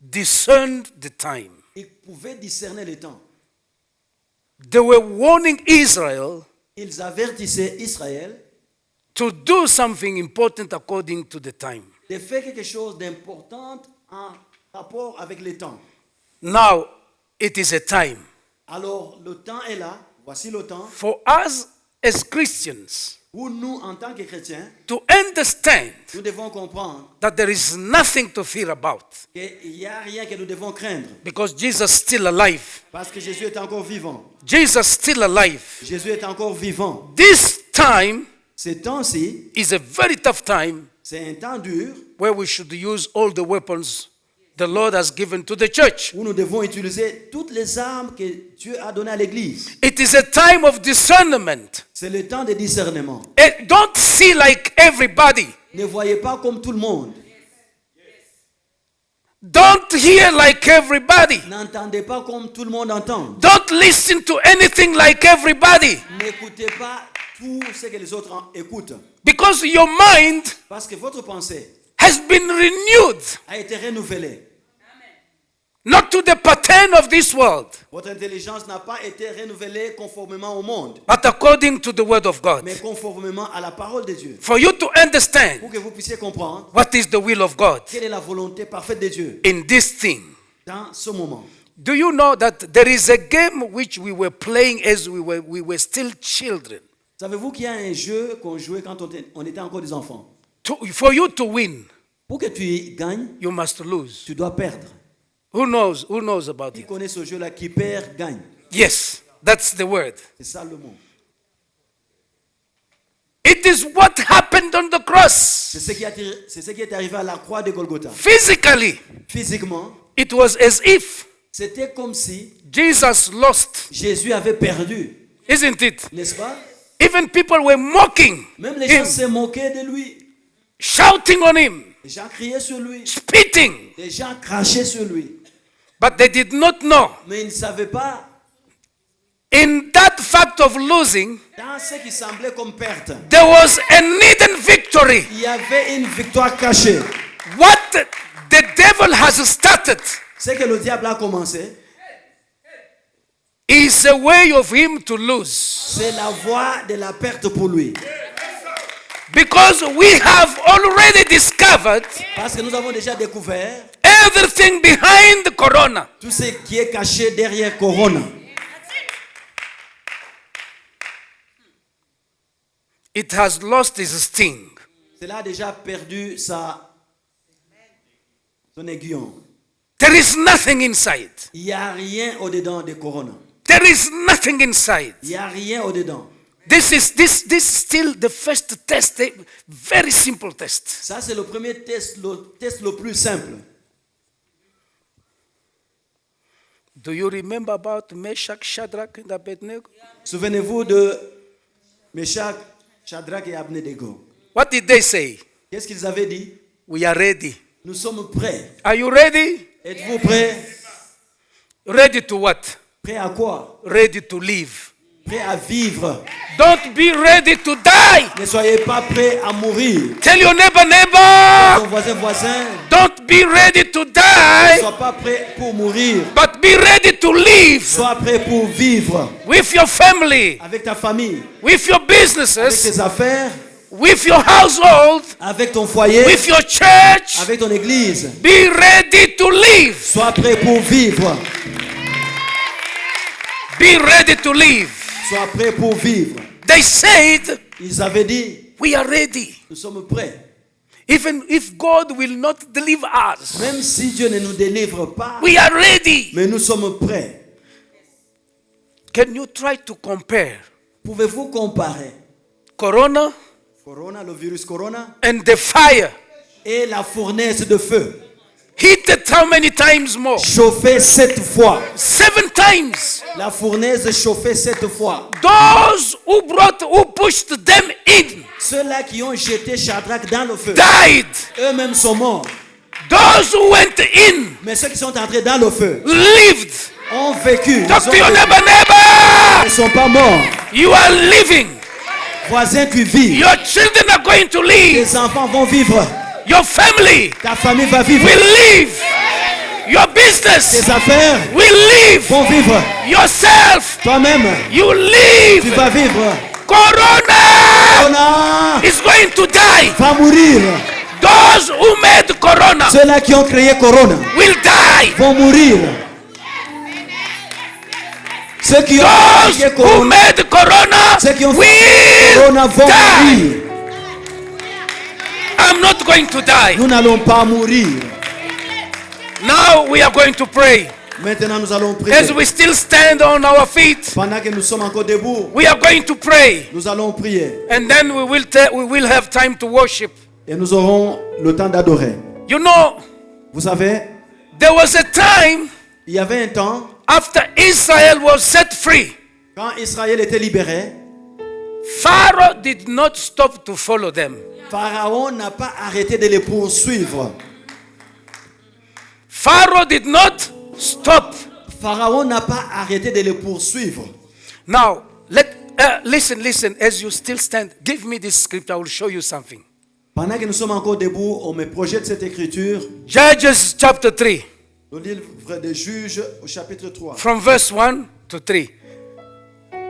C: discerned the time.
E: Ils pouvaient discerner les temps.
C: They were warning Israel
E: Ils avertissaient Israël
C: to do something important according to the time.
E: de faire quelque chose d'important en rapport avec les temps.
C: Now, it is a time
E: Alors, le temps est là. Voici le temps
C: for us as Christians
E: où nous, en tant que chrétiens,
C: to understand
E: nous devons comprendre
C: that there is nothing to fear about
E: qu'il n'y a rien que nous devons craindre
C: because Jesus is still alive.
E: parce que Jésus est encore vivant.
C: Jesus is still alive.
E: Jésus est encore vivant.
C: This time
E: Ce temps-ci,
C: is a very tough time
E: c'est un temps dur
C: where we should use all the weapons the Lord has given to the church.
E: où nous devons utiliser toutes les armes que Dieu a données à l'Église.
C: It is a time of discernment.
E: C'est le temps de discernement.
C: And don't see like everybody.
E: Ne voyez pas comme tout le monde.
C: Don't hear like everybody.
E: N'entendez pas comme tout le monde entend.
C: Don't listen to anything like everybody.
E: N'écoutez pas tout ce que les autres écoutent.
C: Because your mind
E: Parce que votre pensée
C: has been renewed,
E: a été renouvelée.
C: not to the pattern of this world,
E: Votre intelligence n'a pas été renouvelée conformément au monde,
C: but according to the word of God.
E: mais conformément à la parole de Dieu.
C: For you to understand
E: Pour que vous puissiez comprendre
C: what is the will of God
E: quelle est la volonté parfaite de Dieu
C: in this thing.
E: dans ce moment.
C: Do you know that there is a game which we were playing as we were still children?
E: Savez-vous qu'il y a un jeu qu'on jouait quand on était encore des enfants?
C: For you to win,
E: Pour que tu gagnes,
C: you must lose.
E: tu dois perdre.
C: Who knows about
E: Qui
C: it?
E: connaît ce jeu-là? Qui perd, gagne.
C: Yes, that's the word.
E: C'est ça le mot.
C: It is what happened happened on the cross.
E: C'est ce qui est arrivé à la croix de Golgotha.
C: Physically,
E: Physiquement,
C: it was as if
E: c'était comme si
C: Jesus lost,
E: Jésus avait perdu,
C: isn't it?
E: n'est-ce pas?
C: Even people were mocking
E: Même les gens
C: him,
E: se moquaient de lui.
C: shouting on him,
E: Les gens criaient sur lui.
C: spitting.
E: Les gens crachaient sur lui.
C: But they did not know.
E: Mais ils ne savaient pas,
C: In that fact of losing,
E: dans ce qui semblait comme perte,
C: there was a hidden victory.
E: il y avait une victoire cachée.
C: What the devil has started
E: Ce que le diable a commencé,
C: is a way of him to lose.
E: c'est la voie de la perte pour lui.
C: Because we have already discovered
E: Parce que nous avons déjà découvert
C: everything behind the corona.
E: tout ce qui est caché derrière Corona.
C: It has lost its sting.
E: Cela a déjà perdu son aiguillon.
C: There is nothing inside.
E: Il n'y a rien au-dedans de Corona.
C: There is nothing inside.
E: Il n'y a rien au-dedans.
C: This is still the first test, a very simple test.
E: Ça, c'est le premier test le plus simple.
C: Do you remember about Meshach, Shadrach, and Abednego?
E: Souvenez-vous de Meshach, Shadrach et Abednego.
C: What did they say?
E: Qu'est-ce qu'ils avaient dit?
C: We are ready.
E: Nous sommes prêts.
C: Are you ready?
E: Êtes-vous prêts?
C: Ready to what?
E: Prêts à quoi?
C: Ready to live.
E: Prêts à vivre.
C: Don't be ready to die.
E: Ne soyez pas prêts à mourir.
C: Tell your neighbor,
E: Ton voisin,
C: don't be ready to
E: ne
C: die,
E: sois pas prêt pour mourir.
C: but be ready to live
E: Sois prêt pour vivre
C: with your family,
E: avec ta famille,
C: with your
E: avec
C: businesses,
E: tes affaires,
C: with your household,
E: avec ton foyer,
C: with your church.
E: avec ton église.
C: Be ready to live.
E: Sois prêt pour vivre.
C: Be ready to live.
E: Sois prêt pour vivre.
C: They said,
E: Ils avaient dit,
C: we are ready.
E: nous sommes prêts.
C: Even if God will not deliver us,
E: Même si Dieu ne nous délivre pas,
C: we are ready.
E: mais nous sommes prêts.
C: Can you try to compare
E: Pouvez-vous comparer
C: Corona
E: Corona, le virus Corona,
C: and the fire?
E: et la fournaise de feu?
C: Hit it how many times more?
E: Chauffé 7 fois.
C: 7 times.
E: La fournaise chauffée 7 fois.
C: Those who pushed them in
E: Ceux-là qui ont jeté Shadrach dans le feu,
C: died.
E: eux-mêmes sont morts.
C: Those who went in
E: Mais ceux qui sont entrés dans le feu
C: lived.
E: ont vécu.
C: Talk to your
E: Ils
C: neighbor.
E: ne sont pas morts.
C: You are living.
E: Voisins, tu vis.
C: Your children are going to live.
E: Tes enfants vont vivre.
C: Your family
E: Ta famille va vivre.
C: will live. Your business
E: Tes affaires
C: will live.
E: vont vivre.
C: Yourself,
E: Toi-même,
C: you
E: tu
C: live.
E: vas vivre.
C: Corona
E: Corona
C: is going to die.
E: va mourir.
C: Those who made Corona
E: Ceux-là qui ont créé Corona
C: will die.
E: vont mourir. Ceux qui ont
C: Those
E: créé
C: who
E: Corona,
C: made Corona
E: ceux qui ont fait
C: will
E: Corona vont
C: die.
E: mourir.
C: I'm not going to die.
E: Nous n'allons pas mourir.
C: Now we are going to pray.
E: Maintenant, nous allons prier.
C: As we still stand on our feet,
E: Pendant que nous sommes encore debout,
C: we are going to pray.
E: nous allons prier.
C: And then we will have time to worship.
E: Et nous aurons le temps d'adorer.
C: You know,
E: Vous savez,
C: there was a time
E: il y avait un temps,
C: after Israel was set free,
E: quand Israël était libéré,
C: Pharaoh did not stop to follow them.
E: Pharaon n'a pas arrêté de les poursuivre.
C: Pharaoh did not stop.
E: Pharaon n'a pas arrêté de les poursuivre.
C: Now, listen, as you still stand, give me this script, I will show you something.
E: Pendant que nous sommes encore debout, on me projette cette écriture,
C: Judges chapter 3,
E: le livre des Juges au chapitre 3.
C: from verse 1 to 3.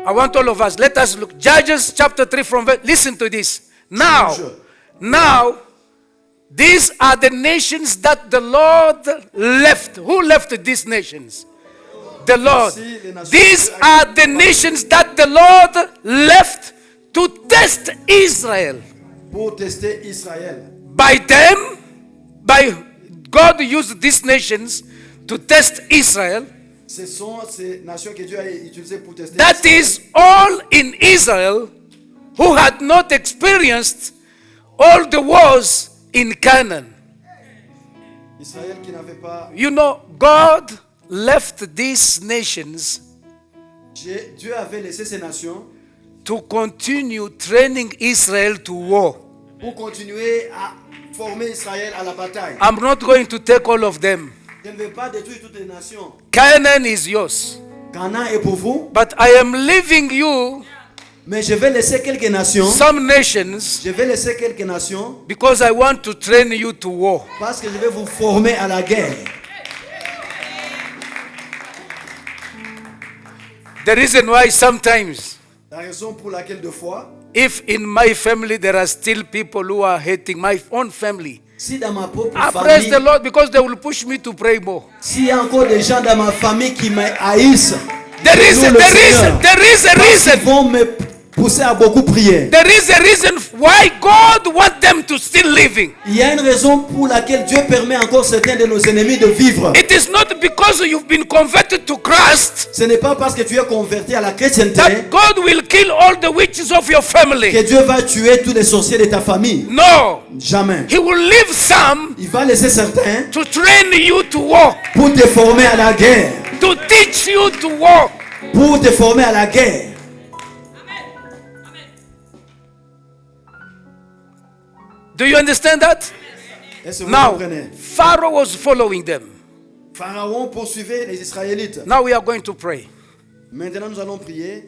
C: I want all of us, let us look. Judges chapter 3 from verse, listen to this. Now, these are the nations that the Lord left. Who left these nations? The Lord. These are the nations that the Lord left to test Israel.
E: Pour tester Israël.
C: By God used these nations to test Israel.
E: Ce sont ces nations que Dieu a utilisées pour tester
C: That
E: Israël.
C: is all in Israel who had not experienced all the wars in Canaan.
E: Israël qui n'avait pas...
C: You know, God left these nations
E: Dieu avait laissé ces nations
C: to continue training Israel to war.
E: pour continuer à former Israël à la bataille.
C: I'm not going to take all of them.
E: Je ne vais pas détruire toutes les nations.
C: Canaan is yours.
E: Canaan est pour vous,
C: But I am leaving you
E: mais je vais laisser quelques nations.
C: some nations
E: Je vais laisser quelques nations
C: because I want to train you to war.
E: parce que je vais vous former à la guerre.
C: The reason why sometimes,
E: La raison pour laquelle deux fois,
C: if in my family there are still people who are hating my own family,
E: si dans ma propre
C: I praise
E: famille,
C: the Lord because they will push me to pray more.
E: s'il y a encore des gens dans ma famille qui me haïssent,
C: There is a reason.
E: ils vont me pousser à beaucoup prier.
C: There is a reason why God wants them to still living.
E: Il y a une raison pour laquelle Dieu permet encore certains de nos ennemis de vivre.
C: It is not because you've been converted to Christ
E: Ce n'est pas parce que tu es converti à la chrétienté
C: that God will kill all the witches of your
E: que
C: family.
E: Dieu va tuer tous les sorciers de ta famille.
C: No.
E: Jamais.
C: He will leave some
E: Il va laisser certains
C: to train you to war,
E: pour te former à la guerre.
C: to teach you to war.
E: Pour te former à la guerre.
C: Do you understand that?
E: Est-ce que vous
C: Now,
E: comprenez?
C: Pharaoh was following them.
E: Pharaon poursuivait les Israélites.
C: Now we are going to pray.
E: Maintenant, nous allons prier.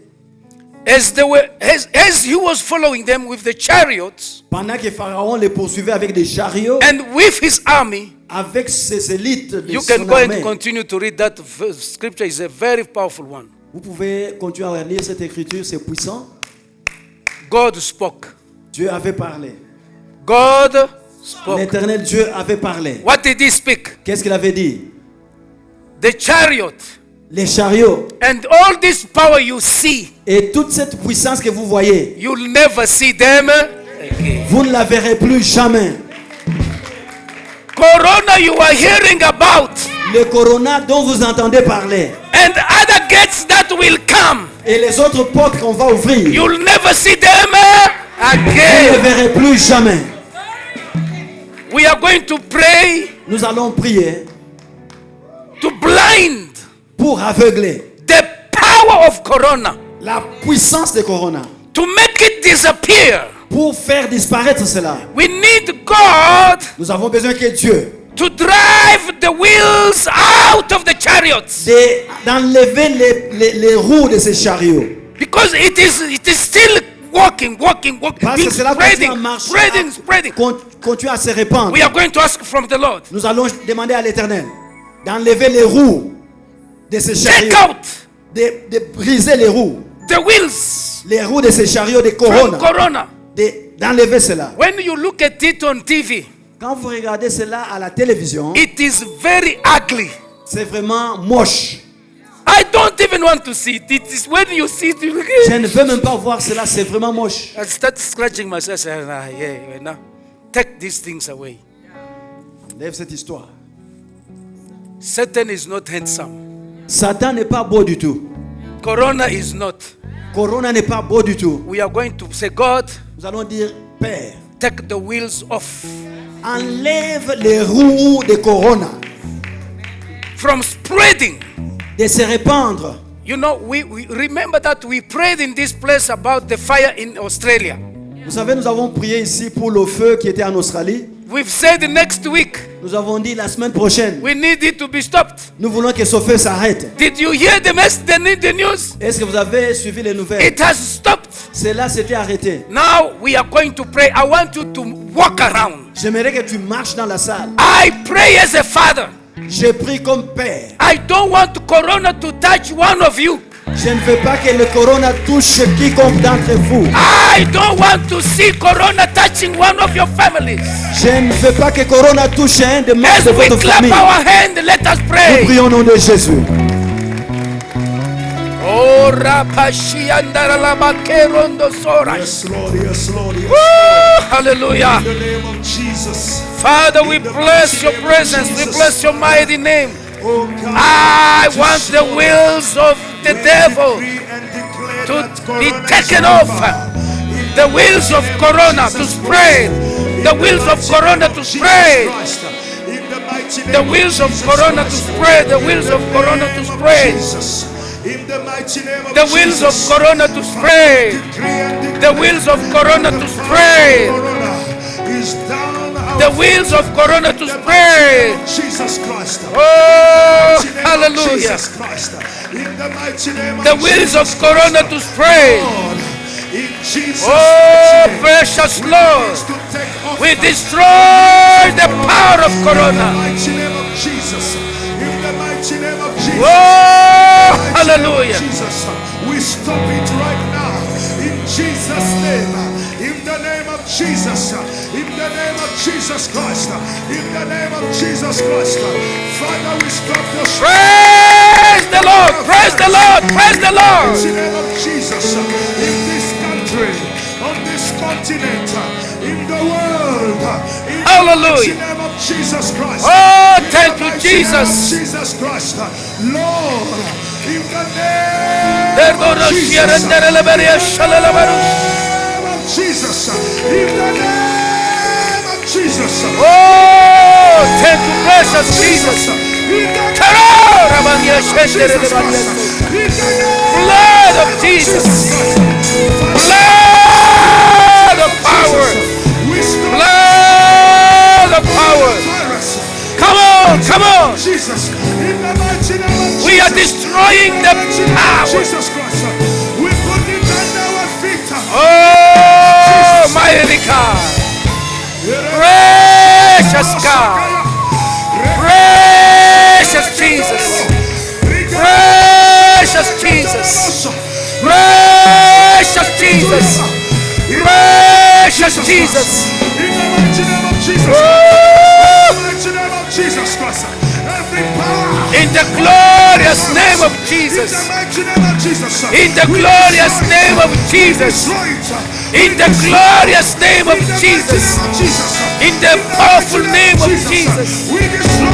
C: As he was following them with the chariots
E: Pendant que Pharaon les poursuivait avec des chariots,
C: and with his army,
E: avec ses élites de
C: you
E: son
C: can go and
E: armée.
C: continue to read that scripture. Is a very powerful one.
E: Vous pouvez continuer à lire cette écriture, c'est puissant.
C: God spoke.
E: Dieu avait parlé.
C: God spoke.
E: L'éternel Dieu avait parlé.
C: What did he speak?
E: Qu'est-ce qu'il avait dit?
C: The chariot
E: Les chariots
C: and all this power you see,
E: et toute cette puissance que vous voyez,
C: you'll never see them again.
E: vous ne la verrez plus jamais.
C: Corona you are hearing about
E: Le corona dont vous entendez parler
C: and other gates that will come,
E: et les autres portes qu'on va ouvrir,
C: you'll never see them
E: vous ne les
C: again.
E: verrez plus jamais.
C: We are going to pray
E: Nous allons prier
C: to blind
E: pour aveugler
C: the power of corona,
E: la puissance de corona,
C: to make it disappear.
E: pour faire disparaître cela.
C: We need God
E: Nous avons besoin que Dieu
C: to drive the wheels out of the chariots,
E: d'enlever les roues de ces chariots.
C: because it is still walking,
E: Parce que cela continue à marcher,
C: spreading.
E: continue à se répandre.
C: We are going to ask from the Lord,
E: Nous allons demander à l'Éternel d'enlever les roues de ces
C: take
E: chariots,
C: out
E: de briser les roues de ces chariots de
C: from
E: corona,
C: corona.
E: d'enlever cela.
C: When you look at it on TV,
E: Quand vous regardez cela à la télévision,
C: it is very ugly.
E: c'est vraiment moche.
C: I don't even want to see it. It is when you see it, you
E: Je ne veux même pas voir cela, c'est vraiment moche.
C: I start scratching myself. Say, yeah, now take these things away.
E: Lève cette histoire.
C: Satan is not handsome.
E: Satan n'est pas beau du tout.
C: Corona is not.
E: Corona n'est pas beau du tout.
C: We are going to say, God,
E: Nous allons dire, Père,
C: take the wheels off
E: enlève les roues de corona,
C: from spreading.
E: de se répandre.
C: You know, we remember that we prayed in this place about the fire in Australia.
E: Vous savez, nous avons prié ici pour le feu qui était en Australie.
C: We've said next week
E: Nous avons dit la semaine prochaine,
C: we need it to be stopped.
E: nous voulons que ce feu s'arrête.
C: Did you hear the news?
E: Est-ce que vous avez suivi les nouvelles?
C: It has stopped.
E: Cela s'était arrêté.
C: Now we are going to pray. I want you to walk around.
E: J'aimerais que tu marches dans la salle.
C: I pray as a father.
E: Je prie comme Père.
C: I don't want corona to touch one of you.
E: Je ne veux pas que le corona touche quiconque d'entre vous.
C: I don't want to see corona touching one of your families.
E: Je ne veux pas que corona touche un des membres
C: As
E: de
C: we
E: votre
C: clap
E: famille.
C: our hand, let us
E: Nous
C: pray.
E: prions au nom de Jésus.
C: Oh, rapashiandaralabakerondo sora.
B: Yes, Lord. Yes, Lord. Yes.
C: Woo, hallelujah.
B: In the name of Jesus.
C: Father, we bless your presence. We bless your mighty name.
B: Oh God.
C: I want the wheels of the devil to be taken off. The wheels of corona to spread The wheels of Corona to spread. The wheels of Corona to spread. The wheels of Corona to spread. The wheels of Corona to spread. The wheels of Corona to spread. The wheels of Corona to spread.
B: Jesus Christ.
C: Oh, hallelujah. The wheels of Corona to spread. Oh, precious Lord. We destroy the power of Corona. Oh, hallelujah.
B: We stop it right now in Jesus' name. In the name of Jesus. In the name of Jesus Christ. In the name of Jesus Christ. Father, we stop the
C: Praise the Lord. Praise the Lord. Praise the Lord.
B: in the name of Jesus. In this country, on this continent, in the world. In
C: Hallelujah.
B: the name of Jesus Christ.
C: Oh, thank you,
B: In the name of
C: Jesus.
B: Jesus Christ. Lord, in the name
C: There
B: of
C: goes
B: Jesus.
C: Sharon, there is Liberia, Shalalabaru.
B: Name of Jesus. In the name of Jesus.
C: Oh, thank you, precious Jesus.
B: In the name
C: Tarot, Rabania,
B: of
C: Shendere,
B: Jesus
C: Rabania.
B: Christ. In the name
C: Blood of Jesus. Blood of power.
B: we stop
C: Blood of power.
B: virus.
C: Come on, come on.
B: Jesus. In the mighty name of Jesus.
C: We are destroying the power.
B: Jesus Christ. We put it under our feet.
C: Oh, mighty God. Precious God. Precious Jesus. Precious Jesus. Precious Jesus. Precious Jesus.
B: In the mighty name of Jesus.
C: Woo!
B: In the mighty name of Jesus Christ. Every power.
C: In the glorious name of
B: In the
C: Jesus.
B: mighty name of Jesus.
C: In the glorious name of Jesus.
B: Destroy it.
C: In the glorious name of
B: In the mighty
C: Jesus.
B: name of Jesus.
C: In the powerful name of Jesus.
B: We destroy.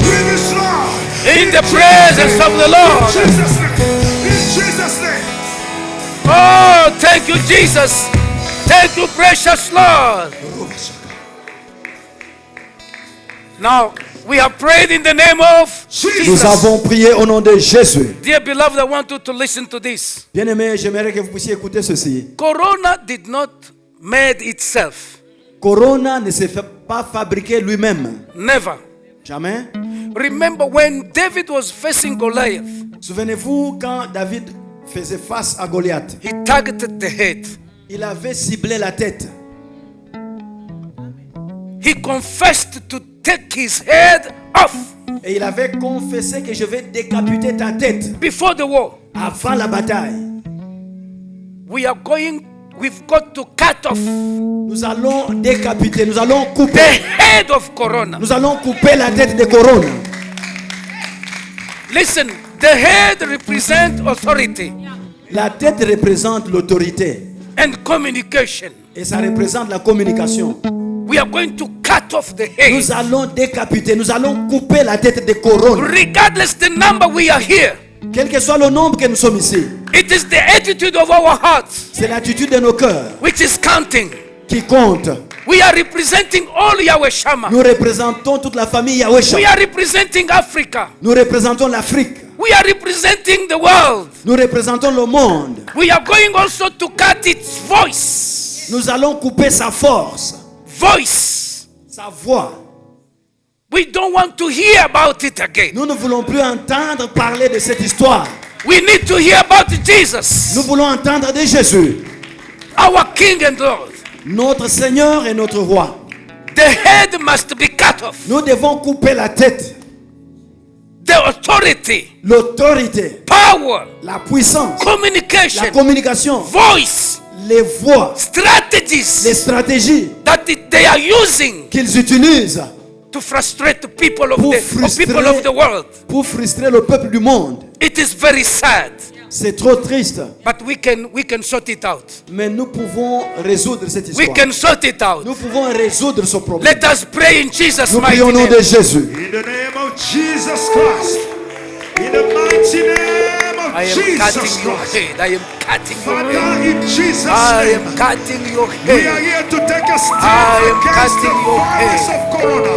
B: We destroy.
C: In the presence of the
B: In
C: Lord.
B: Jesus' name. In Jesus' name.
C: Oh, thank you, Jesus. Thank you, precious Lord. Now, we have prayed in the name of
E: Nous
C: Jesus.
E: avons prié au nom de Jésus.
C: Dear beloved, I want you to listen to this.
E: Bien-aimés, j'aimerais que vous puissiez écouter ceci.
C: Corona did not made itself.
E: Corona ne se fait pas fabriquer lui-même.
C: Never.
E: Jamais.
C: Remember when David was facing Goliath,
E: Souvenez-vous quand David faisait face à Goliath.
C: he targeted the head.
E: Il avait ciblé la tête.
C: He confessed to take his head off
E: Et il avait confessé que je vais décapiter ta tête
C: before the war.
E: avant la bataille.
C: We've got to cut off
E: Nous allons décapiter, nous allons
C: the
E: couper.
C: head of Corona.
E: Nous allons couper la tête de Corona.
C: Listen, the head represents authority
E: La tête représente l'autorité
C: and communication.
E: et ça représente la communication.
C: We are going to cut off the head.
E: Nous allons décapiter, nous allons couper la tête de Corona.
C: Regardless the number we are here,
E: Quel que soit le nombre que nous sommes ici,
C: it is the attitude of our hearts
E: c'est l'attitude de nos cœurs
C: which is counting.
E: qui compte.
C: We are representing all Yahweh Shammah.
E: Nous représentons toute la famille Yahweh
C: We
E: Shammah.
C: are representing Africa.
E: Nous représentons l'Afrique.
C: We are representing the world.
E: Nous représentons le monde.
C: We are going also to cut its voice.
E: Nous allons couper sa force,
C: Voice.
E: sa voix.
C: We don't want to hear about it again.
E: Nous ne voulons plus entendre parler de cette histoire.
C: We need to hear about Jesus,
E: Nous voulons entendre de Jésus,
C: our King and Lord.
E: notre Seigneur et notre Roi.
C: The head must be cut off.
E: Nous devons couper la tête,
C: The authority,
E: l'autorité,
C: power,
E: la puissance, la
C: communication,
E: communication,
C: voice,
E: les voix, les
C: strategies
E: stratégies
C: that they are using
E: qu'ils utilisent
C: to frustrate the people of
E: pour
C: people of the world.
E: frustrer le peuple du monde.
C: It is very sad,
E: C'est trop triste,
C: but we can sort it out.
E: mais nous pouvons résoudre cette
C: We
E: histoire.
C: can sort it out.
E: Nous pouvons résoudre ce problème.
C: Let us pray in Jesus'
E: Nous
C: mighty
E: prions au nom
C: name.
E: de Jésus.
B: In the name of Jesus Christ. In the mighty name of
C: I am
B: Jesus
C: cutting your
B: Christ.
C: head. I am cutting your
B: Father,
C: head.
B: in Jesus'
C: I
B: name,
C: am cutting your
B: we are
C: head.
B: here to take a stand
C: I am
B: against the
C: cutting your
B: virus
C: head.
B: of corona.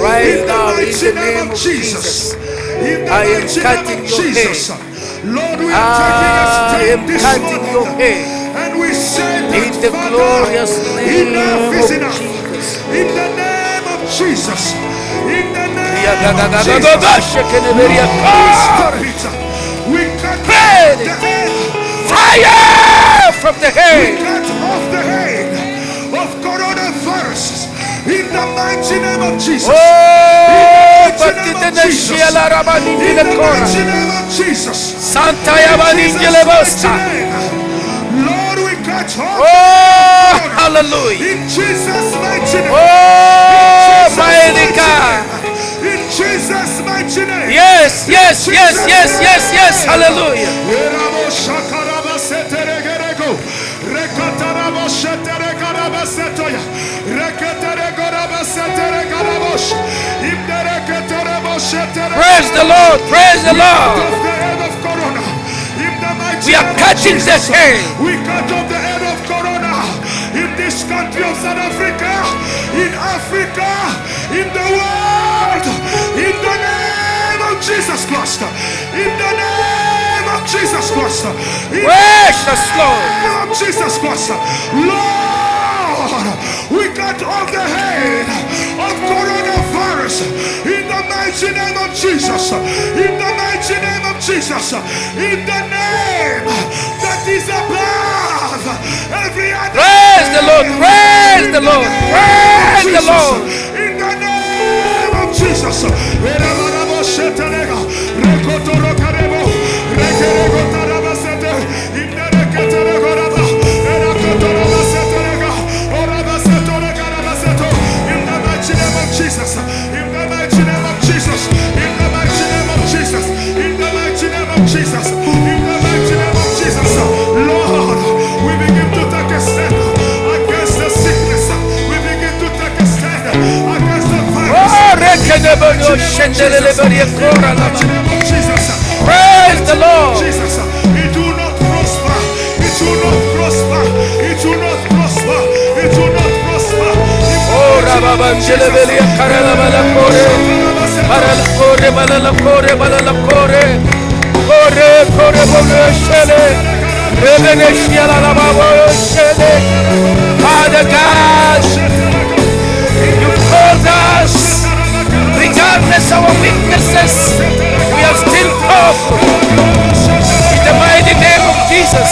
C: Right
B: in the
C: now, in
B: mighty
C: the
B: name
C: name
B: of
C: of
B: Jesus. In the
C: I am
B: mighty
C: cutting
B: name of
C: your
B: Jesus. Lord, we are
C: I
B: taking a stand
C: am
B: this
C: cutting your
B: morning.
C: head.
B: And we say that,
C: In the
B: Father,
C: glorious name
B: enough is
C: of
B: enough.
C: Jesus.
B: In the name of Jesus. In the name
C: Ria ga ga
B: of
C: ga ga
B: Jesus.
C: ga ga shekene beria
B: Lord,
C: kore.
B: we stop it. We cut
C: Pray.
B: off the head.
C: Fire from the
B: We
C: head.
B: cut off the head of coronavirus. In the mighty name of Jesus.
C: Oh,
B: In the mighty name
C: batite
B: of
C: ne
B: Jesus.
C: shiela rabani
B: In
C: jile
B: the
C: kora.
B: mighty name of Jesus.
C: Santa
B: In
C: yabani
B: Jesus'
C: jile
B: mighty
C: bosta.
B: name. Lord, we cut off
C: Oh,
B: the head.
C: hallelujah.
B: In Jesus' mighty name.
C: Oh,
B: In
C: mighty
B: Jesus'
C: God.
B: mighty name. In Jesus' mighty name.
C: Yes, yes,
B: In
C: yes,
B: Jesus'
C: yes, yes, yes.
B: name.
C: Hallelujah.
B: Erabo shakaraba seteregerego. Rekatarabo sheteregaraba setoya. Reketeregoraba seteregarabosh. Imdereketerebo shetere-
C: Praise the Lord. Praise the
B: We cut
C: Lord.
B: off the head of corona. In the mighty
C: We are
B: name of
C: cutting the
B: Jesus.
C: head.
B: We cut off the head of corona in this country of South Africa, in Africa, in the world, in the name of Jesus Christ. In the name of Jesus Christ. In
C: Precious
B: the
C: Lord.
B: name of Jesus Christ. Lord, we cut off the head of coronavirus in the mighty name of Jesus. In the mighty name of Jesus. In the name that is above every other
C: Praise the Lord.
B: name.
C: Praise
B: In
C: the Lord.
B: name of
C: Praise the
B: Jesus.
C: Lord.
B: In the name of Jesus. Erabarabo sheterega, rekotorokarebo, rekeregotarabasete, indereketeregoraba, erakotorabaseterega, orabasetorogarabaseto. In the mighty name of Jesus. In the mighty name of Jesus. In the mighty name of Jesus. In the mighty name of Jesus. In the mighty name of Jesus. Lord, we begin to take a stand against the sickness. We begin to take a stand against the virus.
C: Oh, rekenebonyo shendelele beria kora
B: In the mighty
C: lama.
B: name of Jesus.
C: Praise the Lord.
B: Jesus. It will not prosper. It will not prosper. It will not prosper. It will not prosper.
C: Oh, rababanjele beria karela bala kore. Barala kore, balala kore, balala kore. Kore, kore, bono shele. Rebene shiala la babo shele. Father God, you called us. Regardless of our weaknesses, we are still powerful. In the mighty name of Jesus,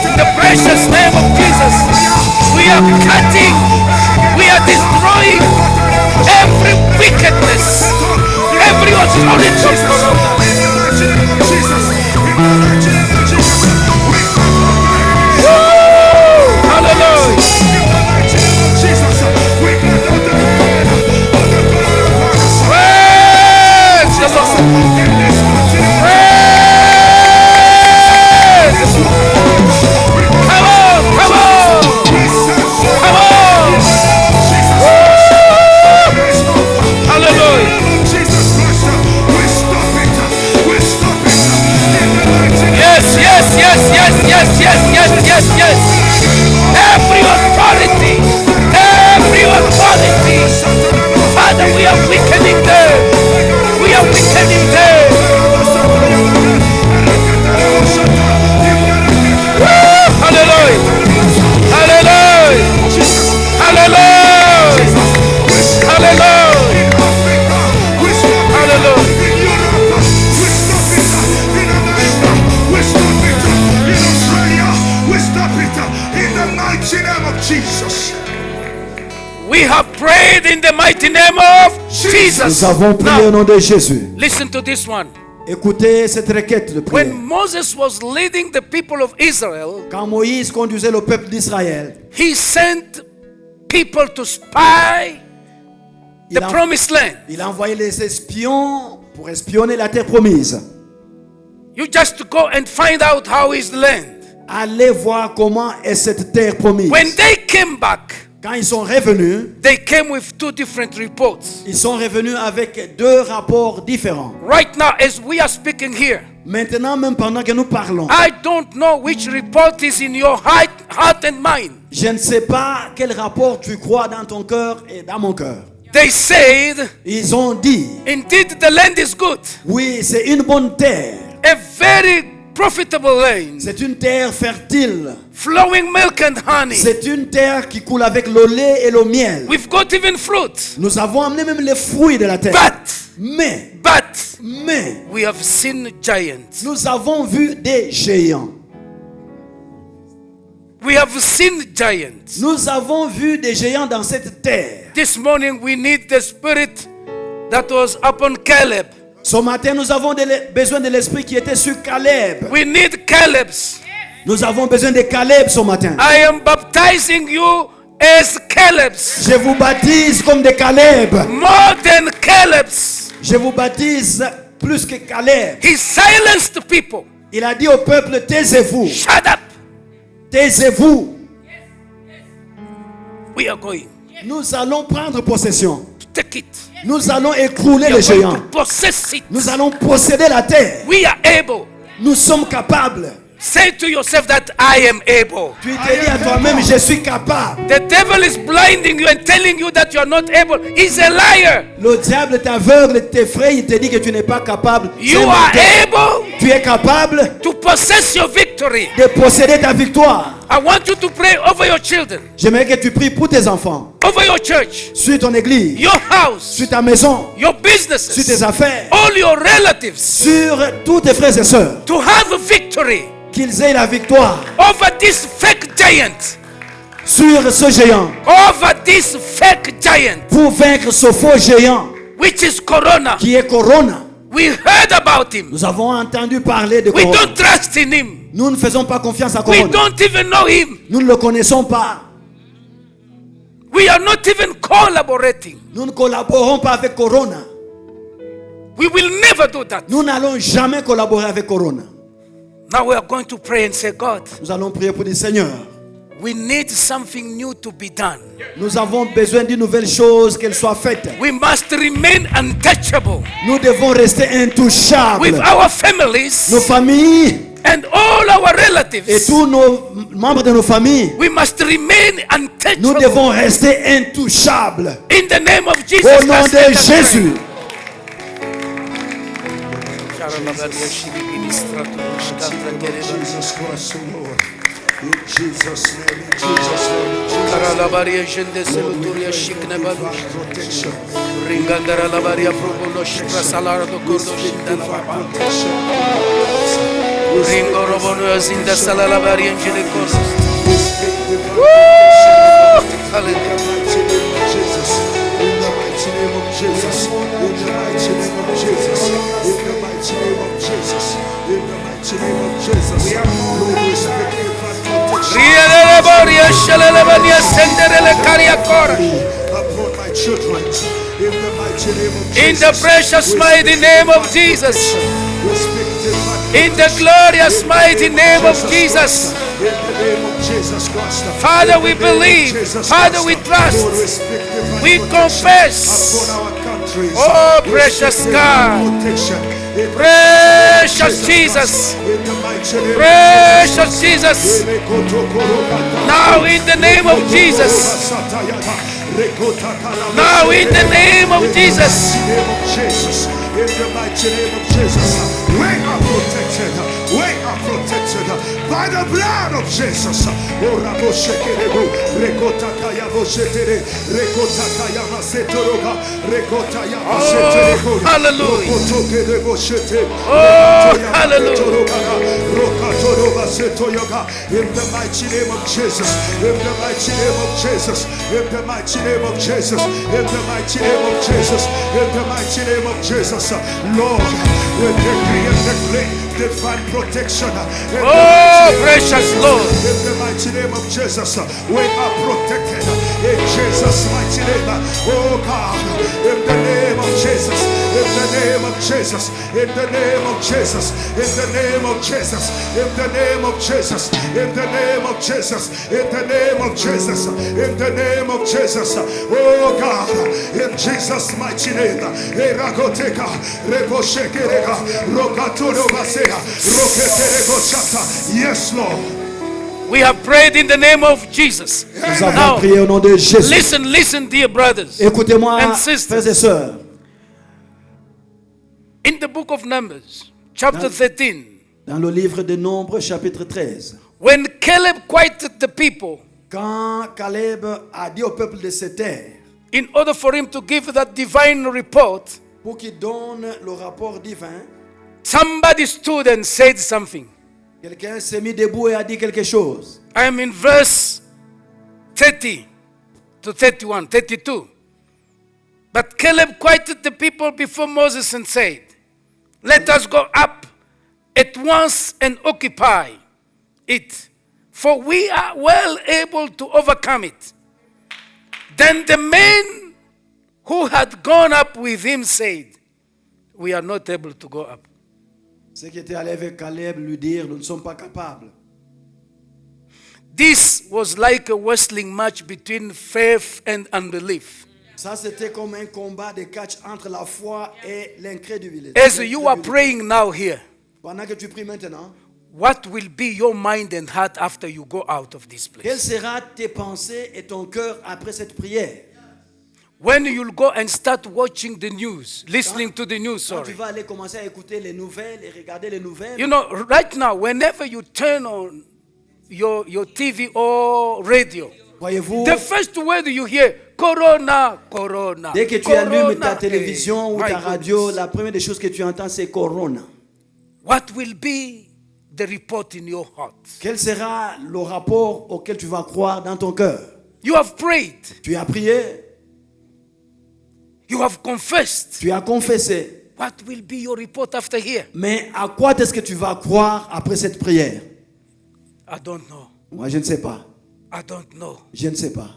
C: in the precious name of Jesus, we are cutting, we are destroying every wickedness, every authority of corona. Woo! Hallelujah. Praise the Lord. Praise the Lord. Come on, come on, come on. Hallelujah. Yes, yes, yes, yes, yes, yes, yes, yes, yes. Every authority, Father, we are weakening them. We are weakening them. Woo! Hallelujah. Hallelujah. Hallelujah. Hallelujah.
B: Jesus.
C: We have prayed in the mighty name of Jesus.
E: Nous avons prié au
C: Now,
E: nom de Jésus.
C: listen to this one.
E: Écoutez cette requête de prière.
C: When Moses was leading the people of Israel,
E: Quand Moïse conduisait le peuple d'Israël,
C: he sent people to spy the
E: il a,
C: promised land.
E: il a envoyé les espions pour espionner la terre promise.
C: You just go and find out how is the land.
E: Allez voir comment est cette terre promise.
C: When they came back,
E: Quand ils sont revenus,
C: they came with two different reports.
E: ils sont revenus avec deux rapports différents.
C: Right now, as we are speaking here,
E: Maintenant, même pendant que nous parlons,
C: I don't know which report is in your heart and mind.
E: je ne sais pas quel rapport tu crois dans ton cœur et dans mon cœur.
C: They said,
E: Ils ont dit,
C: indeed the land is good.
E: oui, c'est une bonne terre.
C: A very profitable land.
E: C'est une terre fertile.
C: Flowing milk and honey.
E: C'est une terre qui coule avec le lait et le miel.
C: We've got even fruit.
E: Nous avons amené même les fruits de la terre. Mais,
C: We have seen giants.
E: nous avons vu des géants.
C: We have seen giants.
E: Nous avons vu des géants dans cette terre.
C: This morning we need the spirit that was upon Caleb.
E: Ce matin, nous avons besoin de l'esprit qui était sur Caleb.
C: We need Calebs.
E: Nous avons besoin de Caleb ce matin.
C: I am baptizing you as Calebs.
E: Je vous baptise comme des Caleb.
C: More than Calebs.
E: Je vous baptise plus que Caleb.
C: He silenced the people.
E: Il a dit au peuple, taisez-vous.
C: Shut up.
E: Taisez-vous.
C: We are going
E: Nous allons prendre possession.
C: to take it.
E: Nous allons écrouler
C: We are
E: les
C: going
E: géants.
C: to possess it.
E: Nous allons posséder la terre.
C: We are able.
E: Nous sommes capables.
C: Say to yourself that I am able.
E: Tu te dis à toi-même, je suis capable.
C: The devil is blinding you and telling you that you are not able. He's a liar.
E: Le diable t'aveugle, t'effraie, il te dit que tu n'es pas capable. C'est
C: You
E: un
C: are
E: menteur.
C: able
E: Tu es capable
C: to possess your victory.
E: de posséder ta victoire.
C: I want you to pray over your children,
E: J'aimerais que tu pries pour tes enfants,
C: over your church,
E: sur ton église,
C: your house,
E: sur ta maison,
C: your
E: sur tes
C: businesses,
E: affaires,
C: all your relatives,
E: sur tous tes frères et sœurs,
C: to have a victory
E: qu'ils aient la victoire
C: over this fake giant.
E: sur ce géant,
C: Over this fake giant,
E: pour vaincre ce faux géant
C: which is Corona.
E: qui est Corona.
C: We heard about him.
E: Nous avons entendu parler de
C: We
E: Corona.
C: don't trust in him.
E: Nous ne faisons pas confiance à
C: We
E: Corona.
C: don't even know him.
E: Nous ne le connaissons pas.
C: We are not even collaborating.
E: Nous ne collaborons pas avec Corona.
C: We will never do that.
E: Nous n'allons jamais collaborer avec Corona.
C: Now we are going to pray and say, God,
E: Nous allons prier pour le Seigneur.
C: we need something new to be done.
E: Nous avons besoin d'une nouvelle chose, qu'elle soit faite.
C: We must remain untouchable
E: Nous devons rester intouchables.
C: with our families
E: Nos familles
C: and all our
E: et
C: relatives.
E: tous nos membres de nos familles,
C: We must remain
E: nous
C: untouchable.
E: devons rester intouchables.
C: In the name of Jesus
E: Au nom
C: Christ,
E: de
C: let us pray.
E: Jésus.
B: Jesus Christ, oh Lord. In Jesus' name, in Jesus' name, in Jesus' name.
C: Karalabaria jende seluturia shikne badush.
B: Protection.
C: Ringandara labaria probono shikra salara do kordo shindala baba.
B: Protection.
C: Ringo robono azinda salala baria jende kordo.
B: We speak divine protection.
C: Hallelujah.
B: In the mighty name of Jesus. In the mighty name of Jesus. In the mighty name of Jesus. In the mighty name of Jesus. In the mighty name of Jesus. Lord, we speak divine protection.
C: Rielele boria shalele bania senderele karia kora.
B: Upon my children. In the mighty name of Jesus.
C: In the precious mighty name of Jesus.
B: We speak divine
C: In the glorious mighty name of Jesus.
B: In the name of Jesus Christ.
C: Father,
B: In
C: we
B: the name of
C: believe.
B: Jesus
C: Father, we
B: Christ.
C: trust.
B: Lord, we speak divine
C: We
B: protection
C: confess.
B: upon our countries.
C: Oh,
B: We
C: precious
B: speak
C: God.
B: divine protection in the
C: Precious
B: name of
C: Jesus.
B: In the mighty name
C: Precious
B: of
C: Jesus.
B: Jesus.
C: Now in the name of Jesus. Now in the name of Jesus.
B: In the name of Jesus. In the mighty name of Jesus. We are protected. We are protected by the blood of Jesus.
C: Oh, hallelujah. Oh, hallelujah.
B: In the mighty name of Jesus. In the mighty name of Jesus. In the mighty name of Jesus. In the mighty name of Jesus. In the mighty name of Jesus. Lord, we decree and declare divine protection.
C: Oh, precious Lord.
B: In the mighty name of Jesus, we are protected In Jesus' mighty name. Oh God, in the name of Jesus, in the name of Jesus, in the name of Jesus, in the name of Jesus, in the name of Jesus, in the name of Jesus, in the name of Jesus, in the name of Jesus. Oh God, in Jesus' mighty name. Eragoteka, Reboshekerega, Rokaturo Basea, Roketerego Chata. Yes, Lord.
C: We have prayed in the name of Jesus.
E: Nous avons
C: Now,
E: prié au nom de Jésus.
C: listen, dear brothers
E: Écoutez-moi,
C: and sisters.
E: frères et sœurs.
C: In the book of Numbers, chapter 13,
E: Dans le livre de Nombres, chapitre 13,
C: when Caleb quieted the people
E: quand Caleb a dit au peuple de cette terre,
C: in order for him to give that divine report,
E: pour qu'il donne le rapport divin,
C: somebody stood and said something.
E: quelqu'un s'est mis debout et a dit quelque chose.
C: I am in verse 30 to 31, 32. But Caleb quieted the people before Moses and said, let us go up at once and occupy it, for we are well able to overcome it. Then the men who had gone up with him said, we are not able to go up.
E: Ceux qui étaient allés avec Caleb lui dire, nous ne sommes pas capables.
C: This was like a wrestling match between faith and unbelief.
E: Ça, c'était comme un combat de catch entre la foi et l'incrédulité.
C: As you are praying now here,
E: Pendant que tu pries maintenant,
C: what will be your mind and heart after you go out of this
E: quelles
C: place?
E: seront tes pensées et ton cœur après cette prière?
C: When you'll go and start watching the news, listening to the news,
E: Quand tu
C: sorry.
E: vas aller commencer à écouter les nouvelles et regarder les nouvelles,
C: You know, right now, whenever you turn on your TV or radio,
E: voyez-vous,
C: the first word you hear, Corona, Corona.
E: dès que tu allumes
C: Corona.
E: ta télévision ou
C: My
E: ta radio,
C: goodness.
E: la première des choses que tu entends, c'est Corona.
C: What will be the report in your heart?
E: Quel sera le rapport auquel tu vas croire dans ton cœur?
C: You have prayed,
E: Tu as prié,
C: you have confessed.
E: tu as confessé.
C: What will be your report after here?
E: Mais à quoi est-ce que tu vas croire après cette prière?
C: I don't know.
E: Moi, je ne sais pas.
C: I don't know.
E: Je ne sais pas.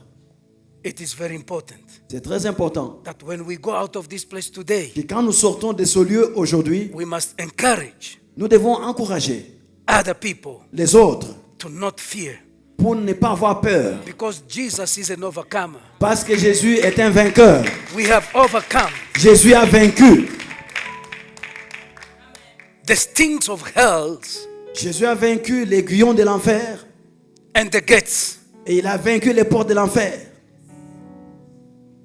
C: It is very important
E: C'est très important
C: that when we go out of this place today,
E: que quand nous sortons de ce lieu aujourd'hui,
C: we must encourage
E: nous devons encourager
C: other people
E: les autres
C: to not fear,
E: pour ne pas avoir peur.
C: because Jesus is an overcomer.
E: Parce que Jésus est un vainqueur.
C: We have overcome
E: Jésus a vaincu.
C: the stings of hell
E: Jésus a vaincu l'aiguillon de l'enfer
C: and the gates,
E: et il a vaincu les portes de l'enfer.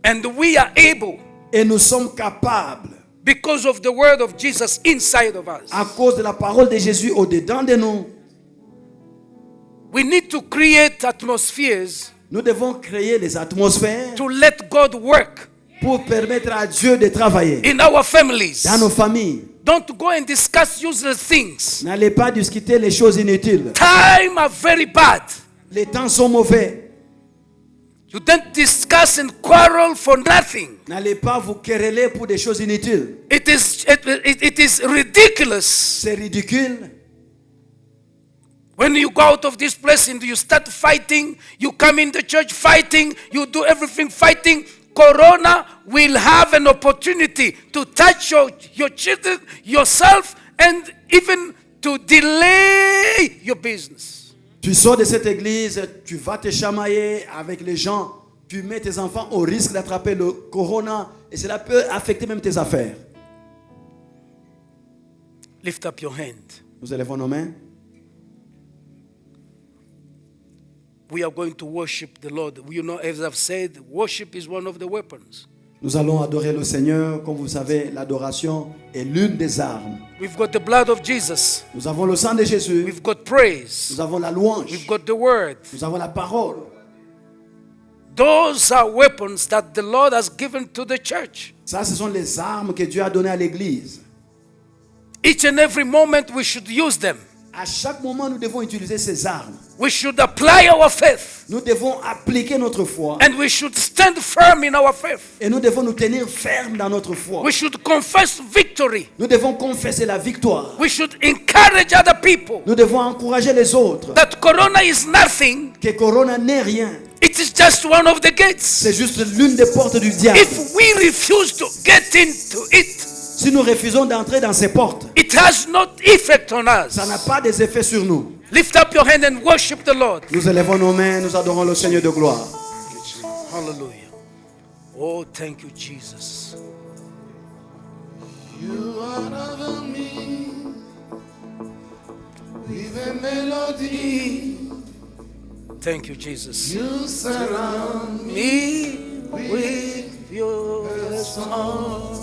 C: and we are able,
E: Et nous sommes capables,
C: because of the word of Jesus inside of us.
E: à cause de la parole de Jésus au-dedans de nous,
C: We need to create atmospheres
E: nous devons créer les atmosphères
C: to let God work
E: pour permettre à Dieu de travailler
C: in our families.
E: dans nos familles.
C: Don't go and discuss useless things.
E: N'allez pas discuter les choses inutiles.
C: Time are very bad.
E: Les temps sont mauvais.
C: You don't discuss and quarrel for nothing.
E: N'allez pas vous quereller pour des choses inutiles.
C: It is ridiculous
E: C'est ridicule.
C: when you go out of this place and you start fighting. You come in the church fighting. You do everything fighting. Corona will have an opportunity to touch your children, yourself, and even to delay your business.
E: Tu sors de cette église, tu vas te chamailler avec les gens, tu mets tes enfants au risque d'attraper le corona et cela peut affecter même tes affaires.
C: Lift up your hand.
E: Nous élevons nos mains.
C: We are going to worship the Lord. You know, as I've said, worship is one of the weapons.
E: Nous allons adorer le Seigneur. Comme vous savez, l'adoration est l'une des armes.
C: We've got the blood of Jesus.
E: Nous avons le sang de Jésus.
C: We've got praise.
E: Nous avons la louange.
C: We've got the word.
E: Nous avons la parole.
C: Those are weapons that the Lord has given to the church.
E: Ça, ce sont les armes que Dieu a données à l'église.
C: Each and every moment we should use them.
E: À chaque moment, nous devons utiliser ces armes.
C: We should apply our faith.
E: Nous devons appliquer notre foi.
C: And we should stand firm in our faith.
E: Et nous devons nous tenir fermes dans notre foi.
C: We should confess victory.
E: Nous devons confesser la victoire.
C: We should encourage other people
E: Nous devons encourager les autres.
C: that Corona is nothing.
E: Que Corona n'est rien.
C: It is just one of the gates.
E: C'est juste l'une des portes du diable.
C: If we refuse to get into it,
E: Si nous refusons d'entrer dans ces portes,
C: it has no effect on us.
E: ça n'a pas des effets sur nous.
C: Lift up your hand and worship the Lord.
E: Nous élevons nos mains, nous adorons le Seigneur de gloire.
C: Hallelujah. Oh, thank you, Jesus.
F: You are me with a melody.
C: Thank you, Jesus.
F: You surround
C: Me with your song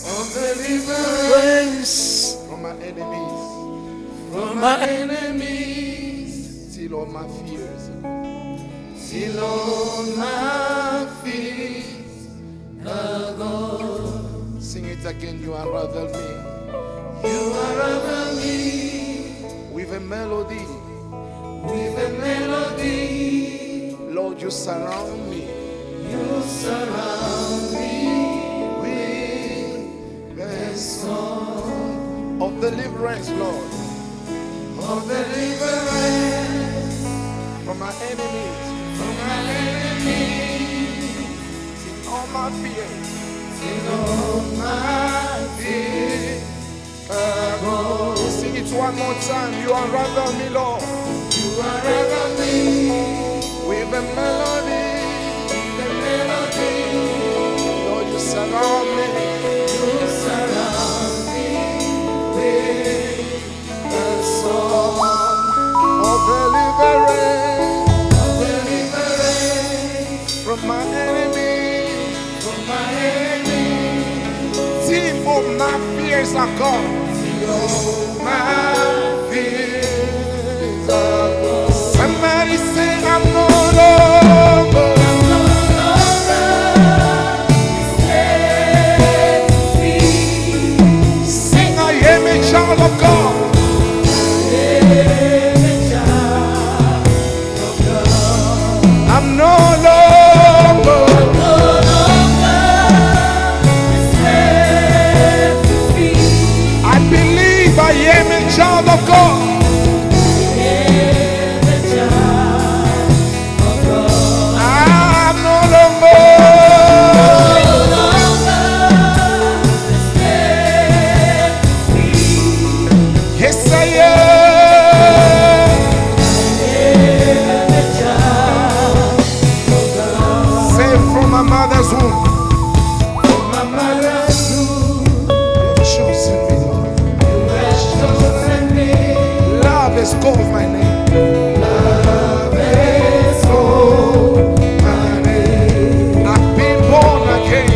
F: of deliverance
C: from
F: from my enemies,
C: my
F: enemies, till all my fears, till all my fears are gone. Sing it again. You are rather me. You are rather me with a melody. With a melody, Lord, you surround me. You surround me with the song of deliverance, Lord. Of deliverance from my enemies. From my enemies. In all my fears. In all my fears. Sing it one more time. You are rather me, Lord. You are rather me with a melody. With a melody. Lord, you surround me. You surround me with a song of deliverance. Of deliverance from my enemies. From my enemies. Till all my fears are gone. My fears are gone. Somebody say I'm no longer set free. Sing I am a child of God. I am a child of God. I'm no longer set free. I believe I am a child of God. I'm no longer set free. Yes, I am. Say from my mother's womb. From my mother's womb. You've chosen me, Lord. You have chosen me. Love is called my name. Love is called my name. I've been born again.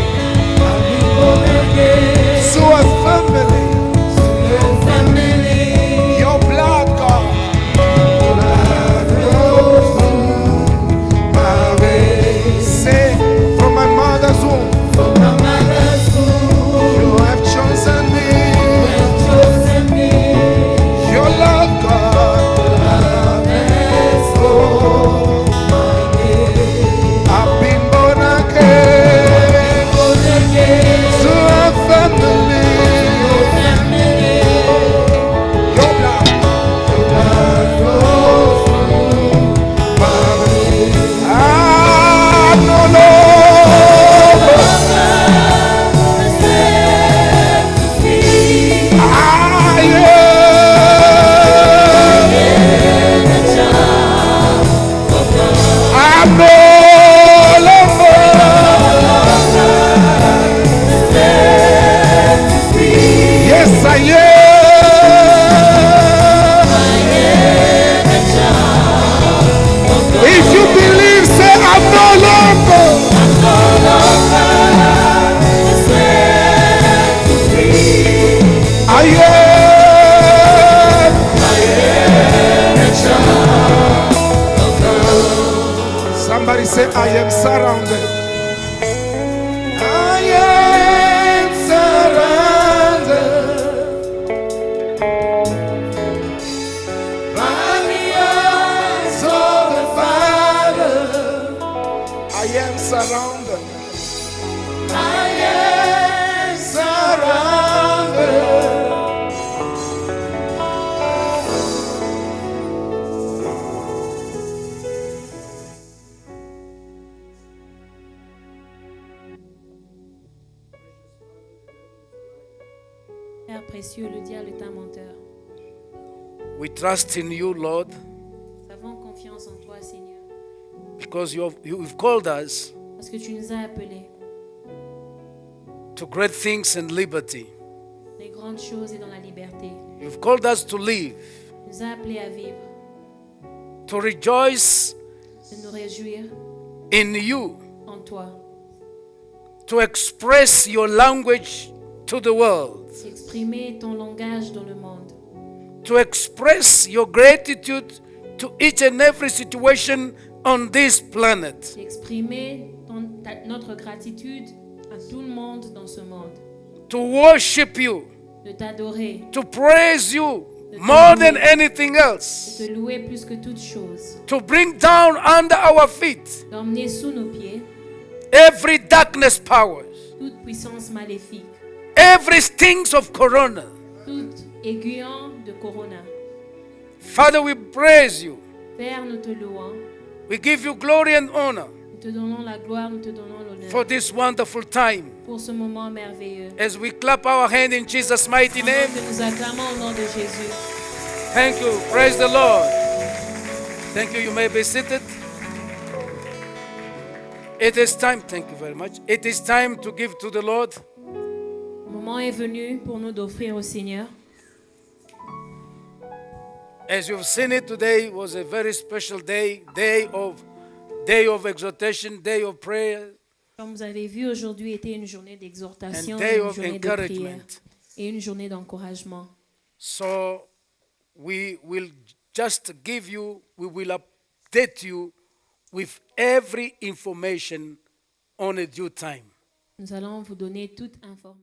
F: I've been born again. To a family. To a family. Your blood, God. Blood flows through my veins. Say from my mother's womb. From my mother's womb. You have chosen me. You have chosen me. Your love, God. Love is called my name. I've been born again. Born again. To a family. Your family. Your blood. Your blood flows through my veins. I'm no longer set free. I am a child of God. I'm no longer set free. Yes, I am. A child of God. If you believe, say I'm no longer set free. I am a child of God. Somebody say I am surrounded. I am surrounded by the eyes of the Father. I am surrounded. I am surrounded.
A: précieux, le diable est un menteur.
C: We trust in you, Lord,
A: Nous avons confiance en toi, Seigneur,
C: because you've called us
A: parce que tu nous as appelés
C: to great things and liberty.
A: les grandes choses et dans la liberté.
C: You've called us to live,
A: Tu nous as appelés à vivre,
C: to rejoice
A: de nous réjouir
C: in you,
A: en toi,
C: to express your language to the world,
A: d'exprimer ton langage dans le monde,
C: to express your gratitude to each and every situation on this planet.
A: d'exprimer notre gratitude à tout le monde dans ce monde,
C: To worship you,
A: de t'adorer,
C: to praise you more than anything else,
A: de te louer plus que toute chose,
C: to bring down under our feet
A: d'emmener sous nos pieds
C: every darkness powers,
A: toute puissance maléfique,
C: every stings of corona.
A: tout aiguillon de Corona.
C: Father, we praise you.
A: Père, nous te louons,
C: We give you glory and honor
A: nous te donnons la gloire, nous te donnons
C: for
A: l'honneur
C: this wonderful time.
A: pour ce moment merveilleux.
C: As we clap our hand in Jesus' mighty
A: Pendant
C: name,
A: que nous acclamons au nom de Jésus.
C: thank you. Praise the Lord. Thank you. You may be seated. It is time. Thank you very much. It is time to give to the Lord.
A: Le moment est venu pour nous d'offrir au Seigneur.
C: As you've seen it, today was a very special day, day of exhortation, day of prayer,
A: Comme vous avez vu, aujourd'hui était une journée d'exhortation,
C: and day
A: une
C: of
A: journée de prière
C: encouragement.
A: et une journée d'encouragement.
C: So we will just give you, we will update you with every information on a due time.
A: Nous allons vous donner toute information.